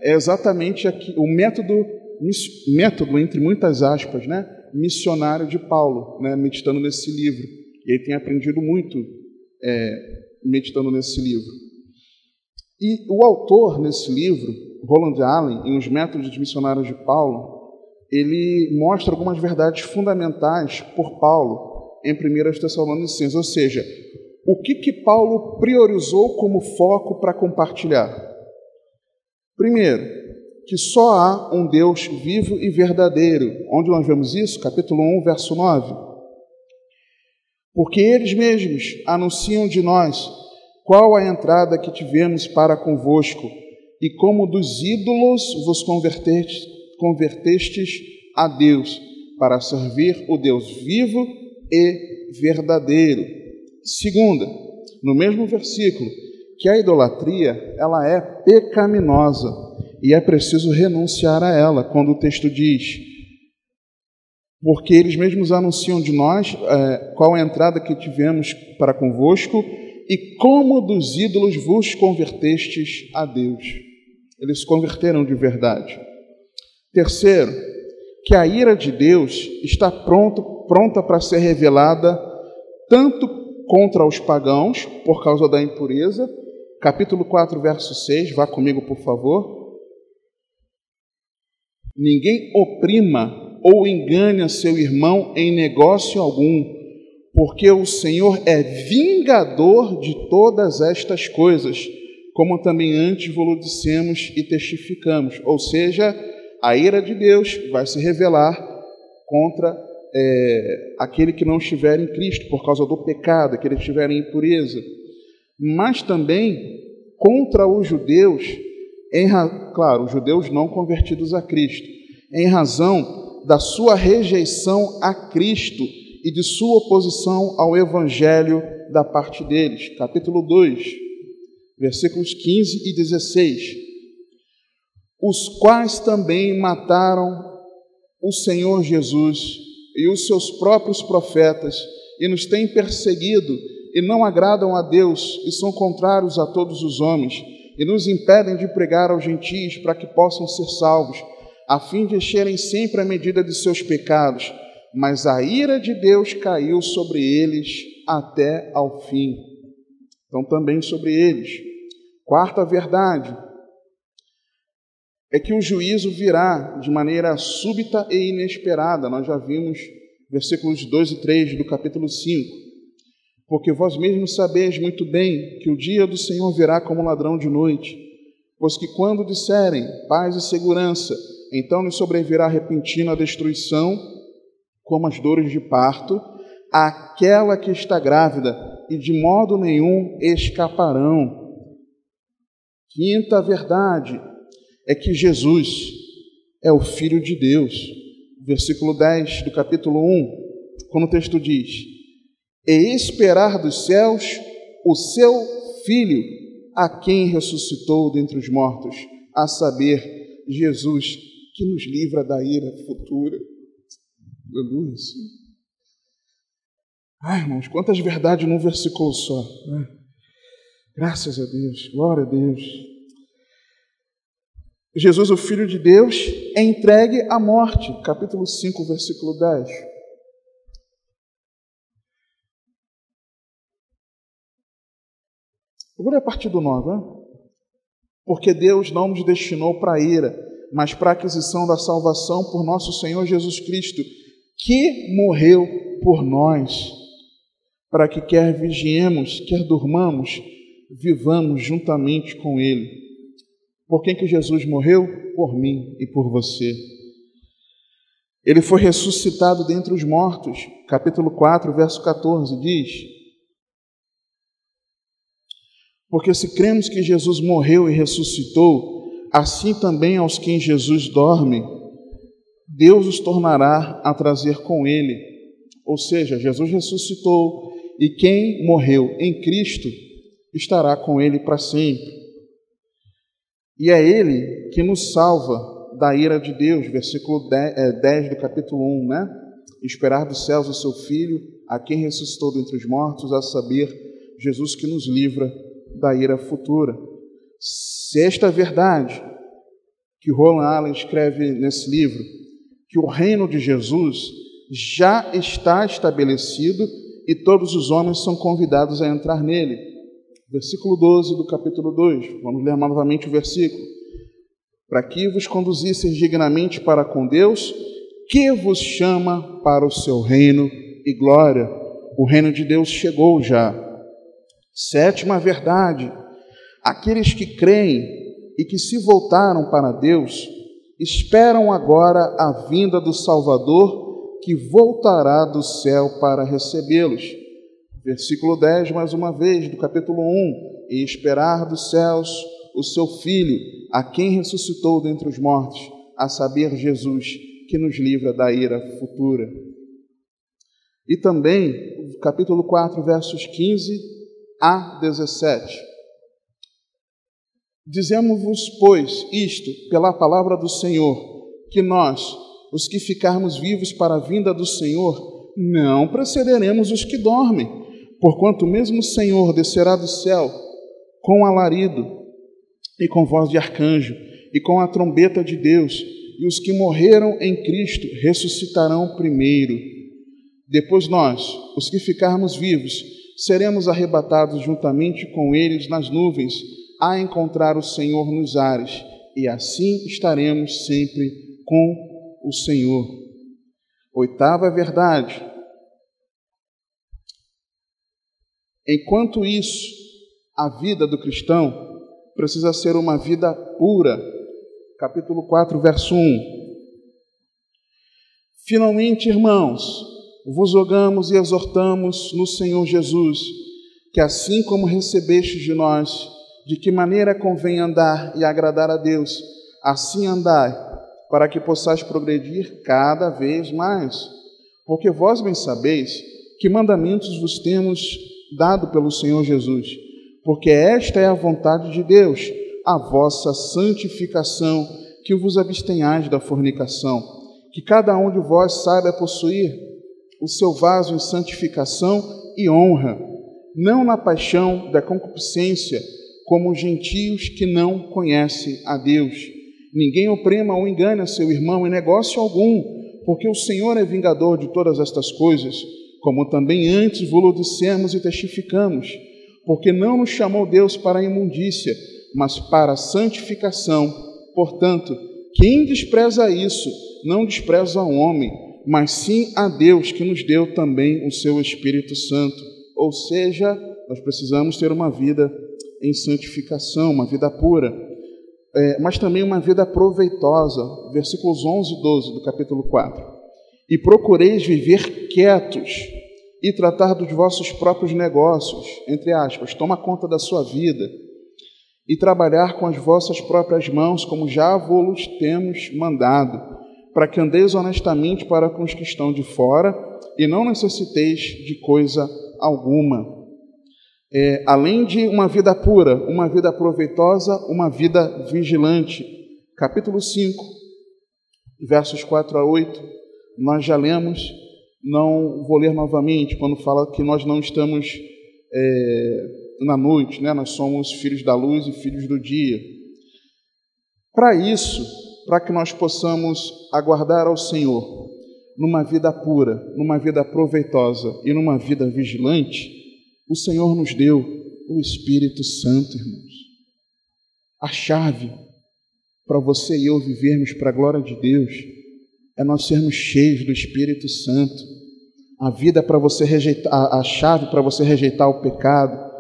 é exatamente o método, entre muitas aspas, né, missionário de Paulo, né, meditando nesse livro. E ele tem aprendido muito meditando nesse livro. E o autor nesse livro, Roland Allen, em Os Métodos Missionários de Paulo, ele mostra algumas verdades fundamentais por Paulo em 1 Tessalonicenses, ou seja, o que Paulo priorizou como foco para compartilhar? Primeiro, que só há um Deus vivo e verdadeiro. Onde nós vemos isso? Capítulo 1, verso 9. Porque eles mesmos anunciam de nós qual a entrada que tivemos para convosco, e como dos ídolos vos convertestes a Deus, para servir o Deus vivo e verdadeiro. Segunda, no mesmo versículo, que a idolatria ela é pecaminosa e é preciso renunciar a ela, quando o texto diz: porque eles mesmos anunciam de nós qual a entrada que tivemos para convosco, e como dos ídolos vos convertestes a Deus. Eles se converteram de verdade. Terceiro, que a ira de Deus está pronta para ser revelada tanto contra os pagãos, por causa da impureza. Capítulo 4, verso 6, vá comigo, por favor. Ninguém oprima ou engane seu irmão em negócio algum, porque o Senhor é vingador de todas estas coisas, como também antes vos dissemos e testificamos. Ou seja, a ira de Deus vai se revelar contra aquele que não estiver em Cristo, por causa do pecado, aquele que estiver em impureza. Mas também contra os judeus, claro, os judeus não convertidos a Cristo, em razão da sua rejeição a Cristo e de sua oposição ao Evangelho da parte deles. Capítulo 2, versículos 15 e 16. Os quais também mataram o Senhor Jesus e os seus próprios profetas, e nos têm perseguido, e não agradam a Deus, e são contrários a todos os homens, e nos impedem de pregar aos gentios para que possam ser salvos, a fim de encherem sempre a medida de seus pecados. Mas a ira de Deus caiu sobre eles até ao fim. Então, também sobre eles. Quarta verdade é que o juízo virá de maneira súbita e inesperada. Nós já vimos versículos 2 e 3 do capítulo 5. Porque vós mesmos sabeis muito bem que o dia do Senhor virá como ladrão de noite. Pois que quando disserem paz e segurança, então lhes sobrevirá repentina destruição, como as dores de parto, aquela que está grávida, e de modo nenhum escaparão. Quinta verdade é que Jesus é o Filho de Deus. Versículo 10 do capítulo 1, quando o texto diz: e esperar dos céus o seu Filho, a quem ressuscitou dentre os mortos, a saber, Jesus, que nos livra da ira futura. Aleluia. Ai, irmãos, quantas verdades num versículo só, né? Graças a Deus, glória a Deus. Jesus, o Filho de Deus, é entregue à morte. Capítulo 5, versículo 10. Eu vou ler a partir do 9, né? Porque Deus não nos destinou para a ira, mas para a aquisição da salvação por nosso Senhor Jesus Cristo, que morreu por nós, para que quer vigiemos, quer durmamos, vivamos juntamente com Ele. Por quem que Jesus morreu? Por mim e por você. Ele foi ressuscitado dentre os mortos. Capítulo 4, verso 14, diz: porque se cremos que Jesus morreu e ressuscitou, assim também aos que em Jesus dormem, Deus os tornará a trazer com Ele. Ou seja, Jesus ressuscitou, e quem morreu em Cristo estará com Ele para sempre. E é Ele que nos salva da ira de Deus, versículo 10 do capítulo 1, né? Esperar dos céus o seu Filho, a quem ressuscitou dentre os mortos, a saber, Jesus que nos livra da ira futura. Se esta é verdade que Roland Allen escreve nesse livro, que o reino de Jesus já está estabelecido e todos os homens são convidados a entrar nele. Versículo 12 do capítulo 2. Vamos ler novamente o versículo. Para que vos conduzisseis dignamente para com Deus, que vos chama para o seu reino e glória. O reino de Deus chegou já. Sétima verdade. Aqueles que creem e que se voltaram para Deus, esperam agora a vinda do Salvador, que voltará do céu para recebê-los. Versículo 10, mais uma vez, do capítulo 1. E esperar dos céus o seu Filho, a quem ressuscitou dentre os mortos, a saber, Jesus, que nos livra da ira futura. E também, capítulo 4, versos 15 a 17. Dizemos-vos, pois, isto, pela palavra do Senhor, que nós, os que ficarmos vivos para a vinda do Senhor, não precederemos os que dormem, porquanto mesmo o Senhor descerá do céu com alarido e com voz de arcanjo e com a trombeta de Deus, e os que morreram em Cristo ressuscitarão primeiro. Depois nós, os que ficarmos vivos, seremos arrebatados juntamente com eles nas nuvens, a encontrar o Senhor nos ares, e assim estaremos sempre com o Senhor. Oitava verdade. Enquanto isso, a vida do cristão precisa ser uma vida pura. Capítulo 4, verso 1. Finalmente, irmãos, vos rogamos e exortamos no Senhor Jesus, que assim como recebestes de nós, de que maneira convém andar e agradar a Deus, assim andai, para que possais progredir cada vez mais. Porque vós bem sabeis que mandamentos vos temos dado pelo Senhor Jesus, porque esta é a vontade de Deus, a vossa santificação, que vos abstenhais da fornicação, que cada um de vós saiba possuir o seu vaso em santificação e honra, não na paixão da concupiscência, como os gentios que não conhecem a Deus. Ninguém oprima ou engane a seu irmão em negócio algum, porque o Senhor é vingador de todas estas coisas, como também antes vos dissemos e testificamos, porque não nos chamou Deus para a imundícia, mas para a santificação. Portanto, quem despreza isso, não despreza ao homem, mas sim a Deus, que nos deu também o seu Espírito Santo. Ou seja, nós precisamos ter uma vida em santificação, uma vida pura, mas também uma vida proveitosa. Versículos 11 e 12 do capítulo 4. E procureis viver quietos e tratar dos vossos próprios negócios, entre aspas, toma conta da sua vida, e trabalhar com as vossas próprias mãos, como já vos temos mandado, para que andeis honestamente para com os que estão de fora, e não necessiteis de coisa alguma. Além de uma vida pura, uma vida proveitosa, uma vida vigilante. Capítulo 5, versos 4 a 8, nós já lemos, não vou ler novamente, quando fala que nós não estamos na noite, né? Nós somos filhos da luz e filhos do dia. Para isso, para que nós possamos aguardar ao Senhor numa vida pura, numa vida proveitosa e numa vida vigilante, o Senhor nos deu o Espírito Santo, irmãos. A chave para você e eu vivermos para a glória de Deus é nós sermos cheios do Espírito Santo. A vida para você rejeitar, a chave para você rejeitar o pecado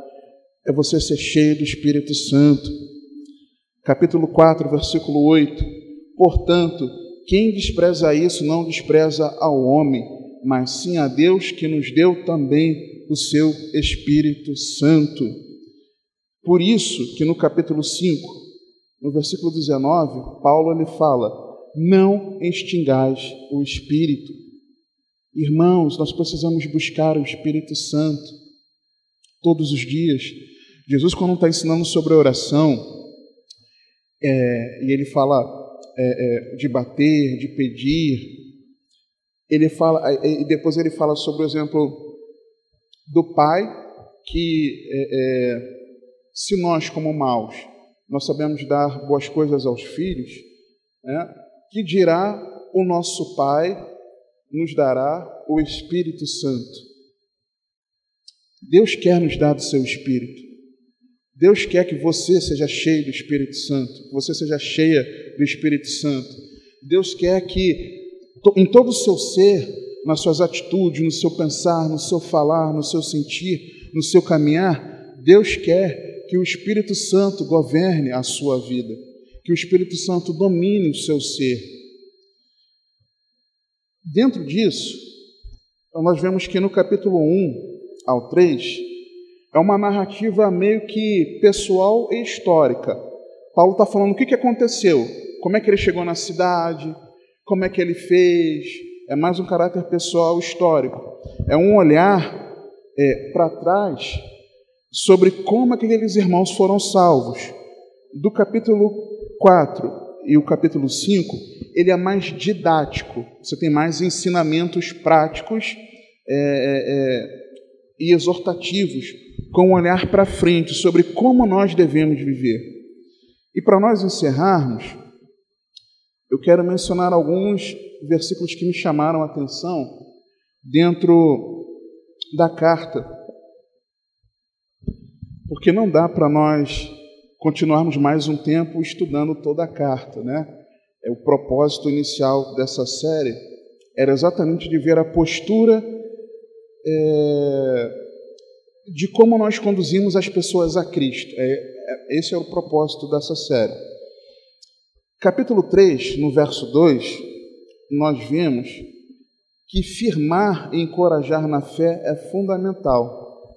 é você ser cheio do Espírito Santo. Capítulo 4, versículo 8. Portanto, quem despreza isso não despreza ao homem, mas sim a Deus, que nos deu também o seu Espírito Santo. Por isso que no capítulo 5, no versículo 19, Paulo ele fala: não extingais o Espírito. Irmãos, nós precisamos buscar o Espírito Santo todos os dias. Jesus, quando está ensinando sobre a oração, e ele fala de bater, de pedir. Ele fala, e depois ele fala sobre o exemplo do pai, que se nós, como maus, nós sabemos dar boas coisas aos filhos, né, que dirá o nosso Pai nos dará o Espírito Santo. Deus quer nos dar do seu Espírito. Deus quer que você seja cheio do Espírito Santo, que você seja cheia do Espírito Santo. Deus quer que em todo o seu ser, nas suas atitudes, no seu pensar, no seu falar, no seu sentir, no seu caminhar, Deus quer que o Espírito Santo governe a sua vida, que o Espírito Santo domine o seu ser. Dentro disso, nós vemos que no capítulo 1 ao 3, é uma narrativa meio que pessoal e histórica. Paulo está falando o que aconteceu, como é que ele chegou na cidade, como é que ele fez. É mais um caráter pessoal histórico. É um olhar para trás sobre como aqueles irmãos foram salvos. Do capítulo 4 e o capítulo 5, ele é mais didático. Você tem mais ensinamentos práticos e exortativos, com um olhar para frente sobre como nós devemos viver. E para nós encerrarmos, eu quero mencionar alguns versículos que me chamaram a atenção dentro da carta, porque não dá para nós continuarmos mais um tempo estudando toda a carta, né? O propósito inicial dessa série era exatamente de ver a postura de como nós conduzimos as pessoas a Cristo. Esse é o propósito dessa série. Capítulo 3, no verso 2, nós vemos que firmar e encorajar na fé é fundamental.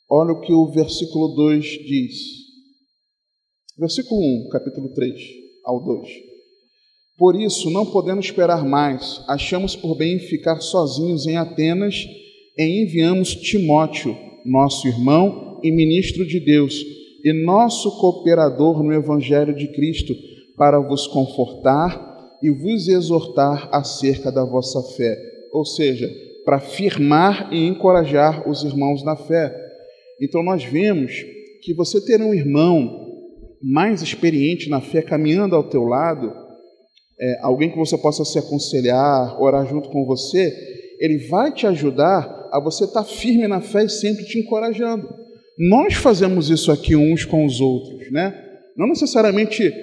Olha o que o versículo 2 diz. Versículo 1, capítulo 3 ao 2. Por isso, não podendo esperar mais, achamos por bem ficar sozinhos em Atenas e enviamos Timóteo, nosso irmão e ministro de Deus, e nosso cooperador no Evangelho de Cristo, para vos confortar e vos exortar acerca da vossa fé. Ou seja, para firmar e encorajar os irmãos na fé. Então nós vemos que você ter um irmão mais experiente na fé caminhando ao teu lado, alguém que você possa se aconselhar, orar junto com você, ele vai te ajudar a você estar firme na fé e sempre te encorajando. Nós fazemos isso aqui uns com os outros, né? Não necessariamente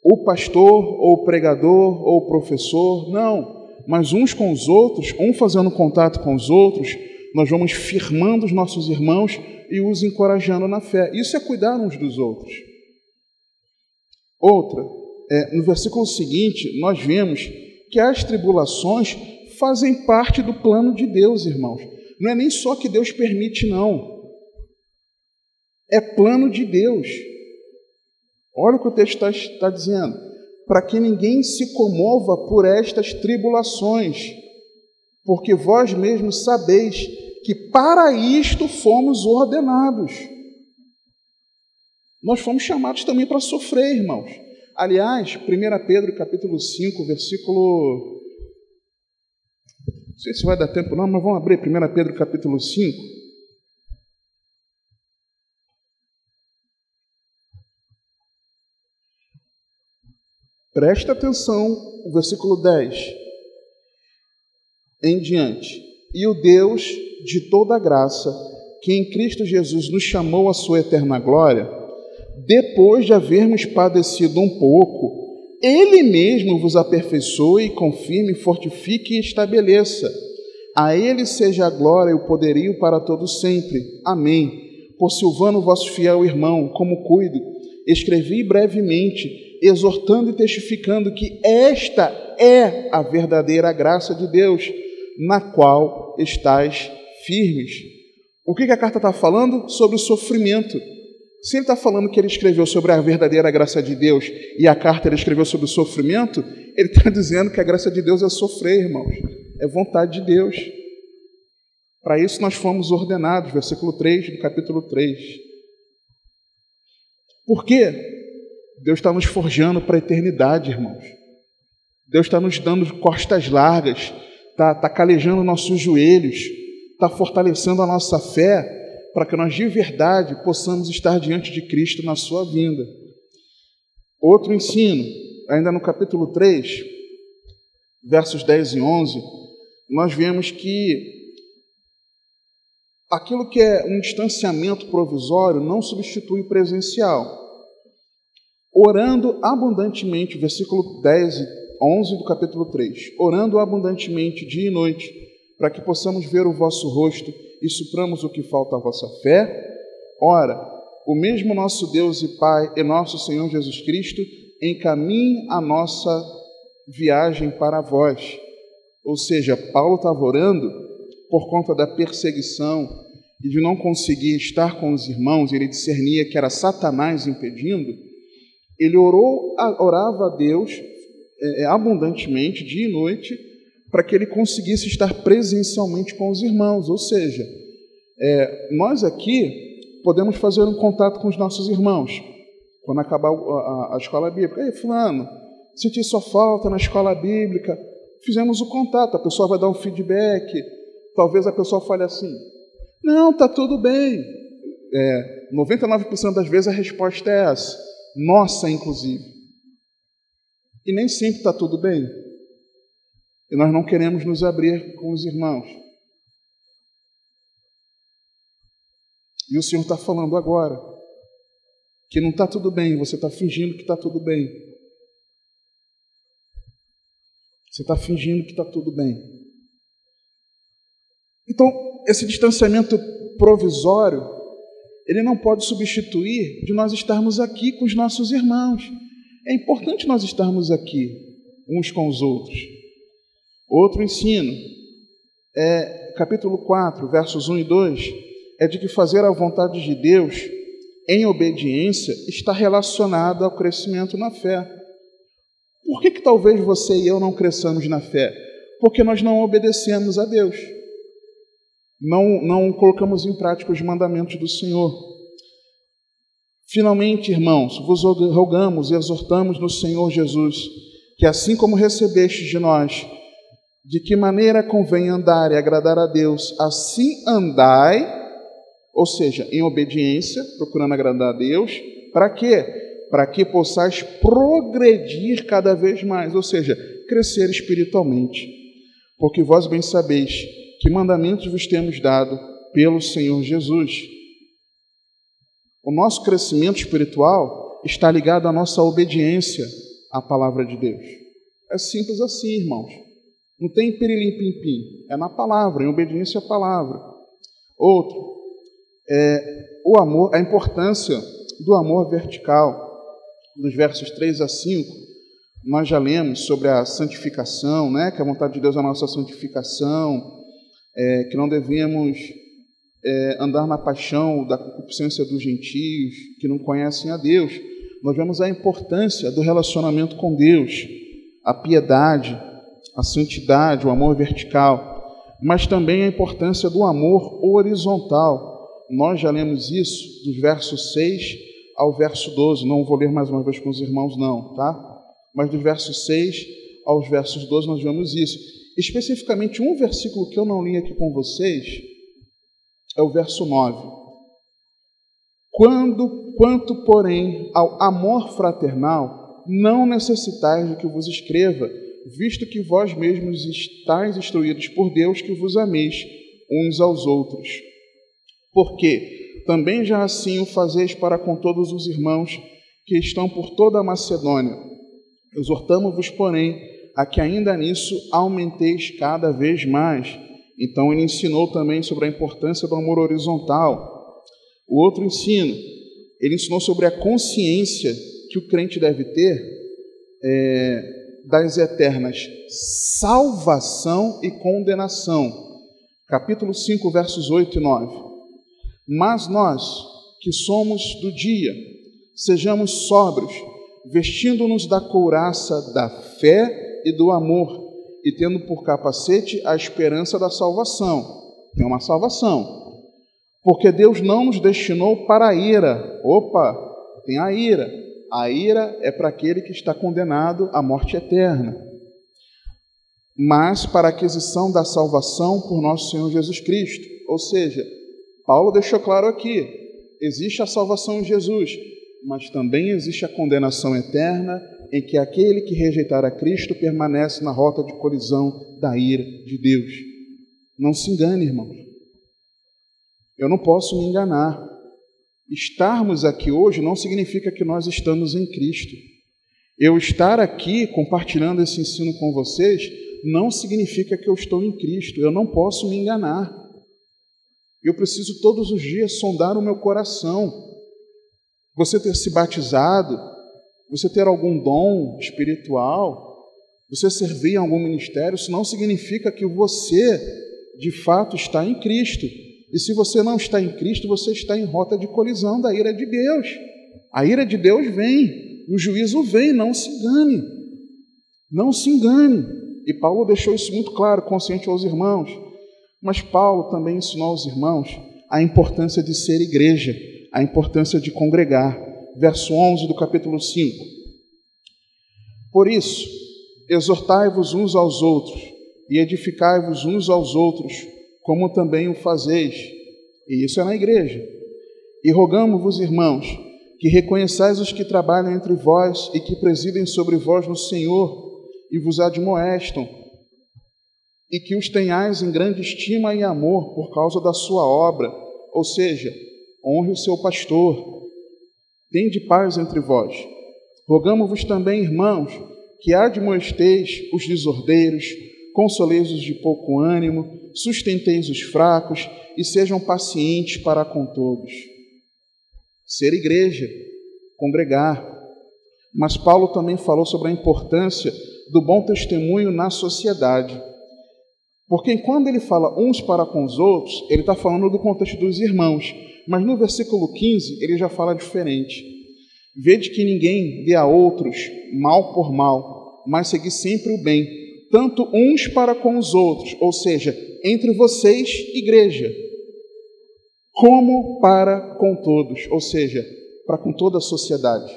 o pastor, ou o pregador, ou o professor, não. Mas uns com os outros, um fazendo contato com os outros, nós vamos firmando os nossos irmãos e os encorajando na fé. Isso é cuidar uns dos outros. Outra, no versículo seguinte, nós vemos que as tribulações fazem parte do plano de Deus, irmãos. Não é nem só que Deus permite, não. É plano de Deus. Olha o que o texto está dizendo. Para que ninguém se comova por estas tribulações, porque vós mesmos sabeis que para isto fomos ordenados. Nós fomos chamados também para sofrer, irmãos. Aliás, 1 Pedro capítulo 5, versículo... Não sei se vai dar tempo não, mas vamos abrir 1 Pedro capítulo 5. Presta atenção, o versículo 10 em diante. E o Deus de toda graça, que em Cristo Jesus nos chamou à sua eterna glória, depois de havermos padecido um pouco, Ele mesmo vos aperfeiçoe, confirme, fortifique e estabeleça. A Ele seja a glória e o poderio para todos sempre. Amém. Por Silvano, vosso fiel irmão, como cuido, escrevi brevemente, exortando e testificando que esta é a verdadeira graça de Deus, na qual estáis firmes. O que a carta está falando? Sobre o sofrimento. Se ele está falando que ele escreveu sobre a verdadeira graça de Deus e a carta ele escreveu sobre o sofrimento, ele está dizendo que a graça de Deus é sofrer, irmãos. É vontade de Deus. Para isso nós fomos ordenados, versículo 3 do capítulo 3. Por quê? Deus está nos forjando para a eternidade, irmãos. Deus está nos dando costas largas, está calejando nossos joelhos, está fortalecendo a nossa fé para que nós de verdade possamos estar diante de Cristo na sua vinda. Outro ensino, ainda no capítulo 3, versos 10 e 11, nós vemos que aquilo que é um distanciamento provisório não substitui o presencial. Orando abundantemente, versículo 10 e 11 do capítulo 3, orando abundantemente dia e noite, para que possamos ver o vosso rosto e supramos o que falta à vossa fé. Ora, o mesmo nosso Deus e Pai e nosso Senhor Jesus Cristo encaminhe a nossa viagem para vós. Ou seja, Paulo estava orando por conta da perseguição e de não conseguir estar com os irmãos, ele discernia que era Satanás impedindo. Ele orava a Deus abundantemente, dia e noite, para que ele conseguisse estar presencialmente com os irmãos. Ou seja, nós aqui podemos fazer um contato com os nossos irmãos quando acabar a escola bíblica. Ei, fulano, senti sua falta na escola bíblica. Fizemos o contato, a pessoa vai dar um feedback. Talvez a pessoa fale assim: não, está tudo bem. 99% das vezes a resposta é essa. Nossa, inclusive. E nem sempre está tudo bem. E nós não queremos nos abrir com os irmãos. E o Senhor está falando agora que não está tudo bem, você está fingindo que está tudo bem. Você está fingindo que está tudo bem. Então, esse distanciamento provisório, ele não pode substituir de nós estarmos aqui com os nossos irmãos. É importante nós estarmos aqui, uns com os outros. Outro ensino, capítulo 4, versos 1 e 2, é de que fazer a vontade de Deus em obediência está relacionado ao crescimento na fé. Por que talvez você e eu não cresçamos na fé? Porque nós não obedecemos a Deus. Não colocamos em prática os mandamentos do Senhor. Finalmente, irmãos, vos rogamos e exortamos no Senhor Jesus, que assim como recebestes de nós, de que maneira convém andar e agradar a Deus, assim andai, ou seja, em obediência, procurando agradar a Deus. Para quê? Para que possais progredir cada vez mais, ou seja, crescer espiritualmente. Porque vós bem sabeis que mandamentos vos temos dado pelo Senhor Jesus. O nosso crescimento espiritual está ligado à nossa obediência à palavra de Deus. É simples assim, irmãos. Não tem pirilim-pim-pim. É na palavra, em obediência à palavra. Outro, o amor, a importância do amor vertical. Dos versos 3 a 5, nós já lemos sobre a santificação, né? Que a vontade de Deus é a nossa santificação, que não devemos andar na paixão da concupiscência dos gentios, que não conhecem a Deus. Nós vemos a importância do relacionamento com Deus, a piedade, a santidade, o amor vertical, mas também a importância do amor horizontal. Nós já lemos isso dos versos 6 ao verso 12, não vou ler mais uma vez com os irmãos não, tá? Mas dos versos 6 aos versos 12 nós vemos isso. Especificamente um versículo que eu não li aqui com vocês é o verso 9. Quanto, porém, ao amor fraternal, não necessitais de que vos escreva, visto que vós mesmos estáis instruídos por Deus que vos ameis uns aos outros. Porque também já assim o fazeis para com todos os irmãos que estão por toda a Macedônia. Exortamo-vos, porém, a que ainda nisso aumenteis cada vez mais. Então ele ensinou também sobre a importância do amor horizontal. O outro ensino, ele ensinou sobre a consciência que o crente deve ter das eternas salvação e condenação. Capítulo 5, versos 8 e 9. Mas nós, que somos do dia, sejamos sóbrios, vestindo-nos da couraça da fé e do amor, e tendo por capacete a esperança da salvação. Tem uma salvação. Porque Deus não nos destinou para a ira. Opa, tem a ira. A ira é para aquele que está condenado à morte eterna, mas para a aquisição da salvação por nosso Senhor Jesus Cristo. Ou seja, Paulo deixou claro aqui, existe a salvação em Jesus, mas também existe a condenação eterna, em que aquele que rejeitar a Cristo permanece na rota de colisão da ira de Deus. Não se engane, irmãos. Eu não posso me enganar. Estarmos aqui hoje não significa que nós estamos em Cristo. Eu estar aqui compartilhando esse ensino com vocês não significa que eu estou em Cristo. Eu não posso me enganar. Eu preciso todos os dias sondar o meu coração. Você ter se batizado, você ter algum dom espiritual, você servir em algum ministério, isso não significa que você, de fato, está em Cristo. E se você não está em Cristo, você está em rota de colisão da ira de Deus. A ira de Deus vem, o juízo vem, não se engane. Não se engane. E Paulo deixou isso muito claro, consciente aos irmãos. Mas Paulo também ensinou aos irmãos a importância de ser igreja, a importância de congregar. Verso 11 do capítulo 5. Por isso, exortai-vos uns aos outros e edificai-vos uns aos outros, como também o fazeis. E isso é na igreja. E rogamo-vos, irmãos, que reconheçais os que trabalham entre vós e que presidem sobre vós no Senhor e vos admoestam, e que os tenhais em grande estima e amor por causa da sua obra, ou seja, honre o seu pastor. Tende paz entre vós. Rogamo-vos também, irmãos, que admoesteis os desordeiros, consoleis os de pouco ânimo, sustenteis os fracos e sejam pacientes para com todos. Ser igreja, congregar. Mas Paulo também falou sobre a importância do bom testemunho na sociedade. Porque quando ele fala uns para com os outros, ele está falando do contexto dos irmãos. Mas no versículo 15, ele já fala diferente. Vede que ninguém dê a outros mal por mal, mas segui sempre o bem, tanto uns para com os outros, ou seja, entre vocês, igreja, como para com todos, ou seja, para com toda a sociedade.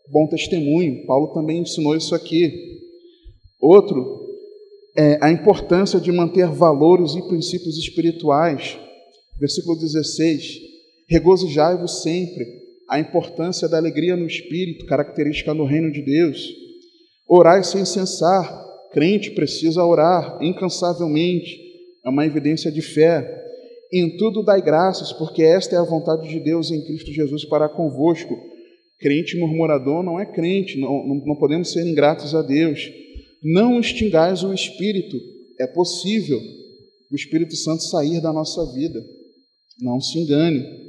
Bom testemunho, Paulo também ensinou isso aqui. Outro é a importância de manter valores e princípios espirituais. Versículo 16, regozijai-vos sempre, a importância da alegria no Espírito, característica no reino de Deus. Orai sem cessar, crente precisa orar incansavelmente, é uma evidência de fé. Em tudo dai graças, porque esta é a vontade de Deus em Cristo Jesus para convosco. Crente murmurador não é crente, não podemos ser ingratos a Deus. Não extingais o Espírito, é possível o Espírito Santo sair da nossa vida, não se engane.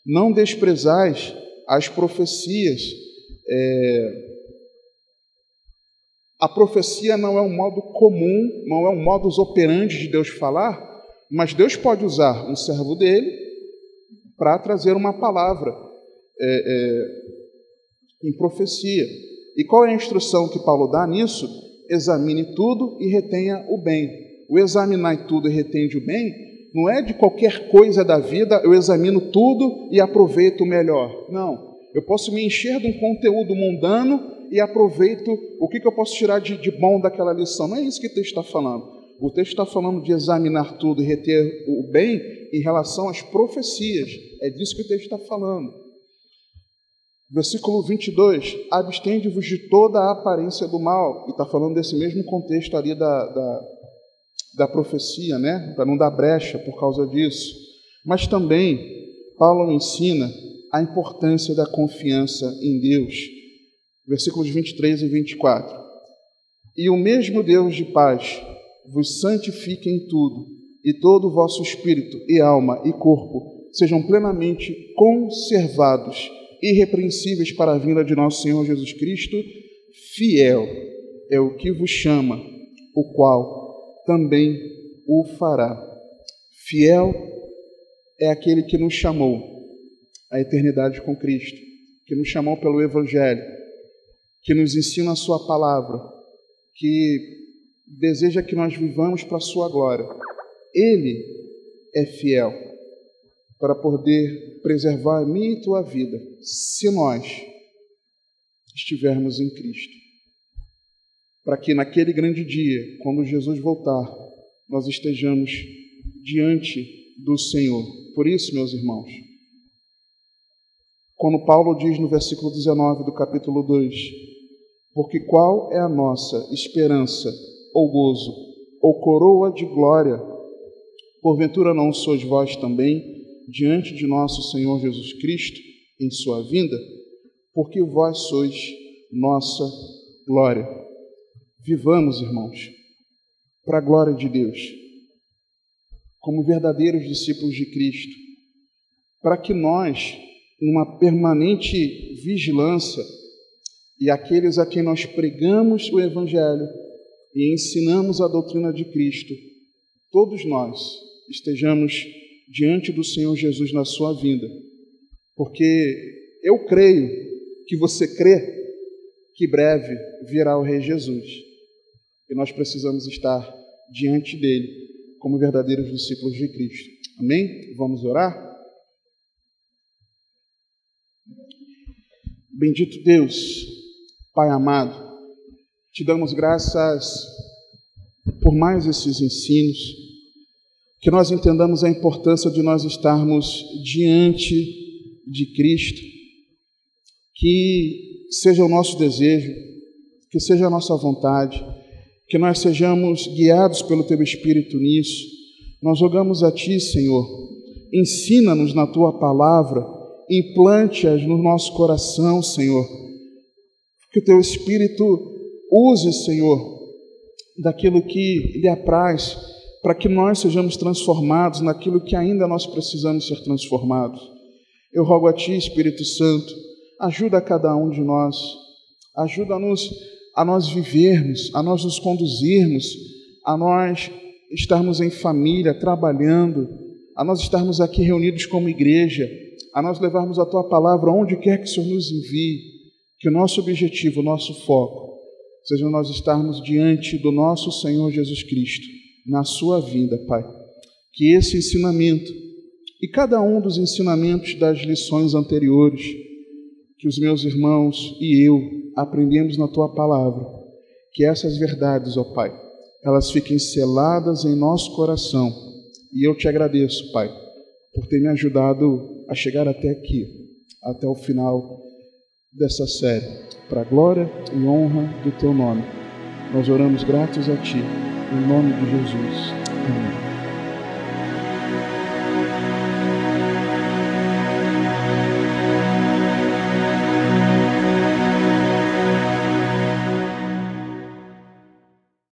Não desprezais as profecias. A profecia não é um modo comum, não é um modus operandi de Deus falar, mas Deus pode usar um servo dele para trazer uma palavra em profecia. E qual é a instrução que Paulo dá nisso? Examine tudo e retenha o bem. O examinar tudo e retende o bem não é de qualquer coisa da vida, eu examino tudo e aproveito o melhor. Não, eu posso me encher de um conteúdo mundano e aproveito o que eu posso tirar de bom daquela lição. Não é isso que o texto está falando. O texto está falando de examinar tudo e reter o bem em relação às profecias. É disso que o texto está falando. Versículo 22, abstende-vos de toda a aparência do mal. E está falando desse mesmo contexto ali da profecia, né? Para não dar brecha por causa disso. Mas também, Paulo ensina a importância da confiança em Deus. Versículos 23 e 24. E o mesmo Deus de paz vos santifique em tudo, e todo o vosso espírito e alma e corpo sejam plenamente conservados, irrepreensíveis para a vinda de nosso Senhor Jesus Cristo. Fiel é o que vos chama, o qual também o fará. Fiel é aquele que nos chamou à eternidade com Cristo, que nos chamou pelo Evangelho, que nos ensina a sua palavra, que deseja que nós vivamos para a sua glória. Ele é fiel para poder preservar a minha e tua vida. Se nós estivermos em Cristo. Para que naquele grande dia, quando Jesus voltar, nós estejamos diante do Senhor. Por isso, meus irmãos, quando Paulo diz no versículo 19 do capítulo 2, porque qual é a nossa esperança, ou gozo, ou coroa de glória? Porventura não sois vós também diante de nosso Senhor Jesus Cristo em sua vinda? Porque vós sois nossa glória. Vivamos, irmãos, para a glória de Deus, como verdadeiros discípulos de Cristo, para que nós, numa permanente vigilância, e aqueles a quem nós pregamos o Evangelho e ensinamos a doutrina de Cristo, todos nós estejamos diante do Senhor Jesus na sua vinda. Porque eu creio que você crê que breve virá o Rei Jesus. E nós precisamos estar diante dele como verdadeiros discípulos de Cristo. Amém? Vamos orar? Bendito Deus, Pai amado, te damos graças por mais esses ensinos, que nós entendamos a importância de nós estarmos diante de Cristo, que seja o nosso desejo, que seja a nossa vontade, que nós sejamos guiados pelo Teu Espírito nisso. Nós rogamos a Ti, Senhor, ensina-nos na Tua palavra, implante-as no nosso coração, Senhor, que o Teu Espírito use, Senhor, daquilo que lhe apraz, para que nós sejamos transformados naquilo que ainda nós precisamos ser transformados. Eu rogo a Ti, Espírito Santo, ajuda a cada um de nós, ajuda-nos a nós vivermos, a nós nos conduzirmos, a nós estarmos em família, trabalhando, a nós estarmos aqui reunidos como igreja, a nós levarmos a Tua palavra onde quer que o Senhor nos envie, que o nosso objetivo, o nosso foco, seja nós estarmos diante do nosso Senhor Jesus Cristo, na sua vinda, Pai. Que esse ensinamento, e cada um dos ensinamentos das lições anteriores, que os meus irmãos e eu aprendemos na Tua palavra, que essas verdades, ó Pai, elas fiquem seladas em nosso coração. E eu te agradeço, Pai, por ter me ajudado a chegar até aqui, até o final dessa série, para a glória e honra do Teu nome. Nós oramos gratos a Ti, em nome de Jesus. Amém.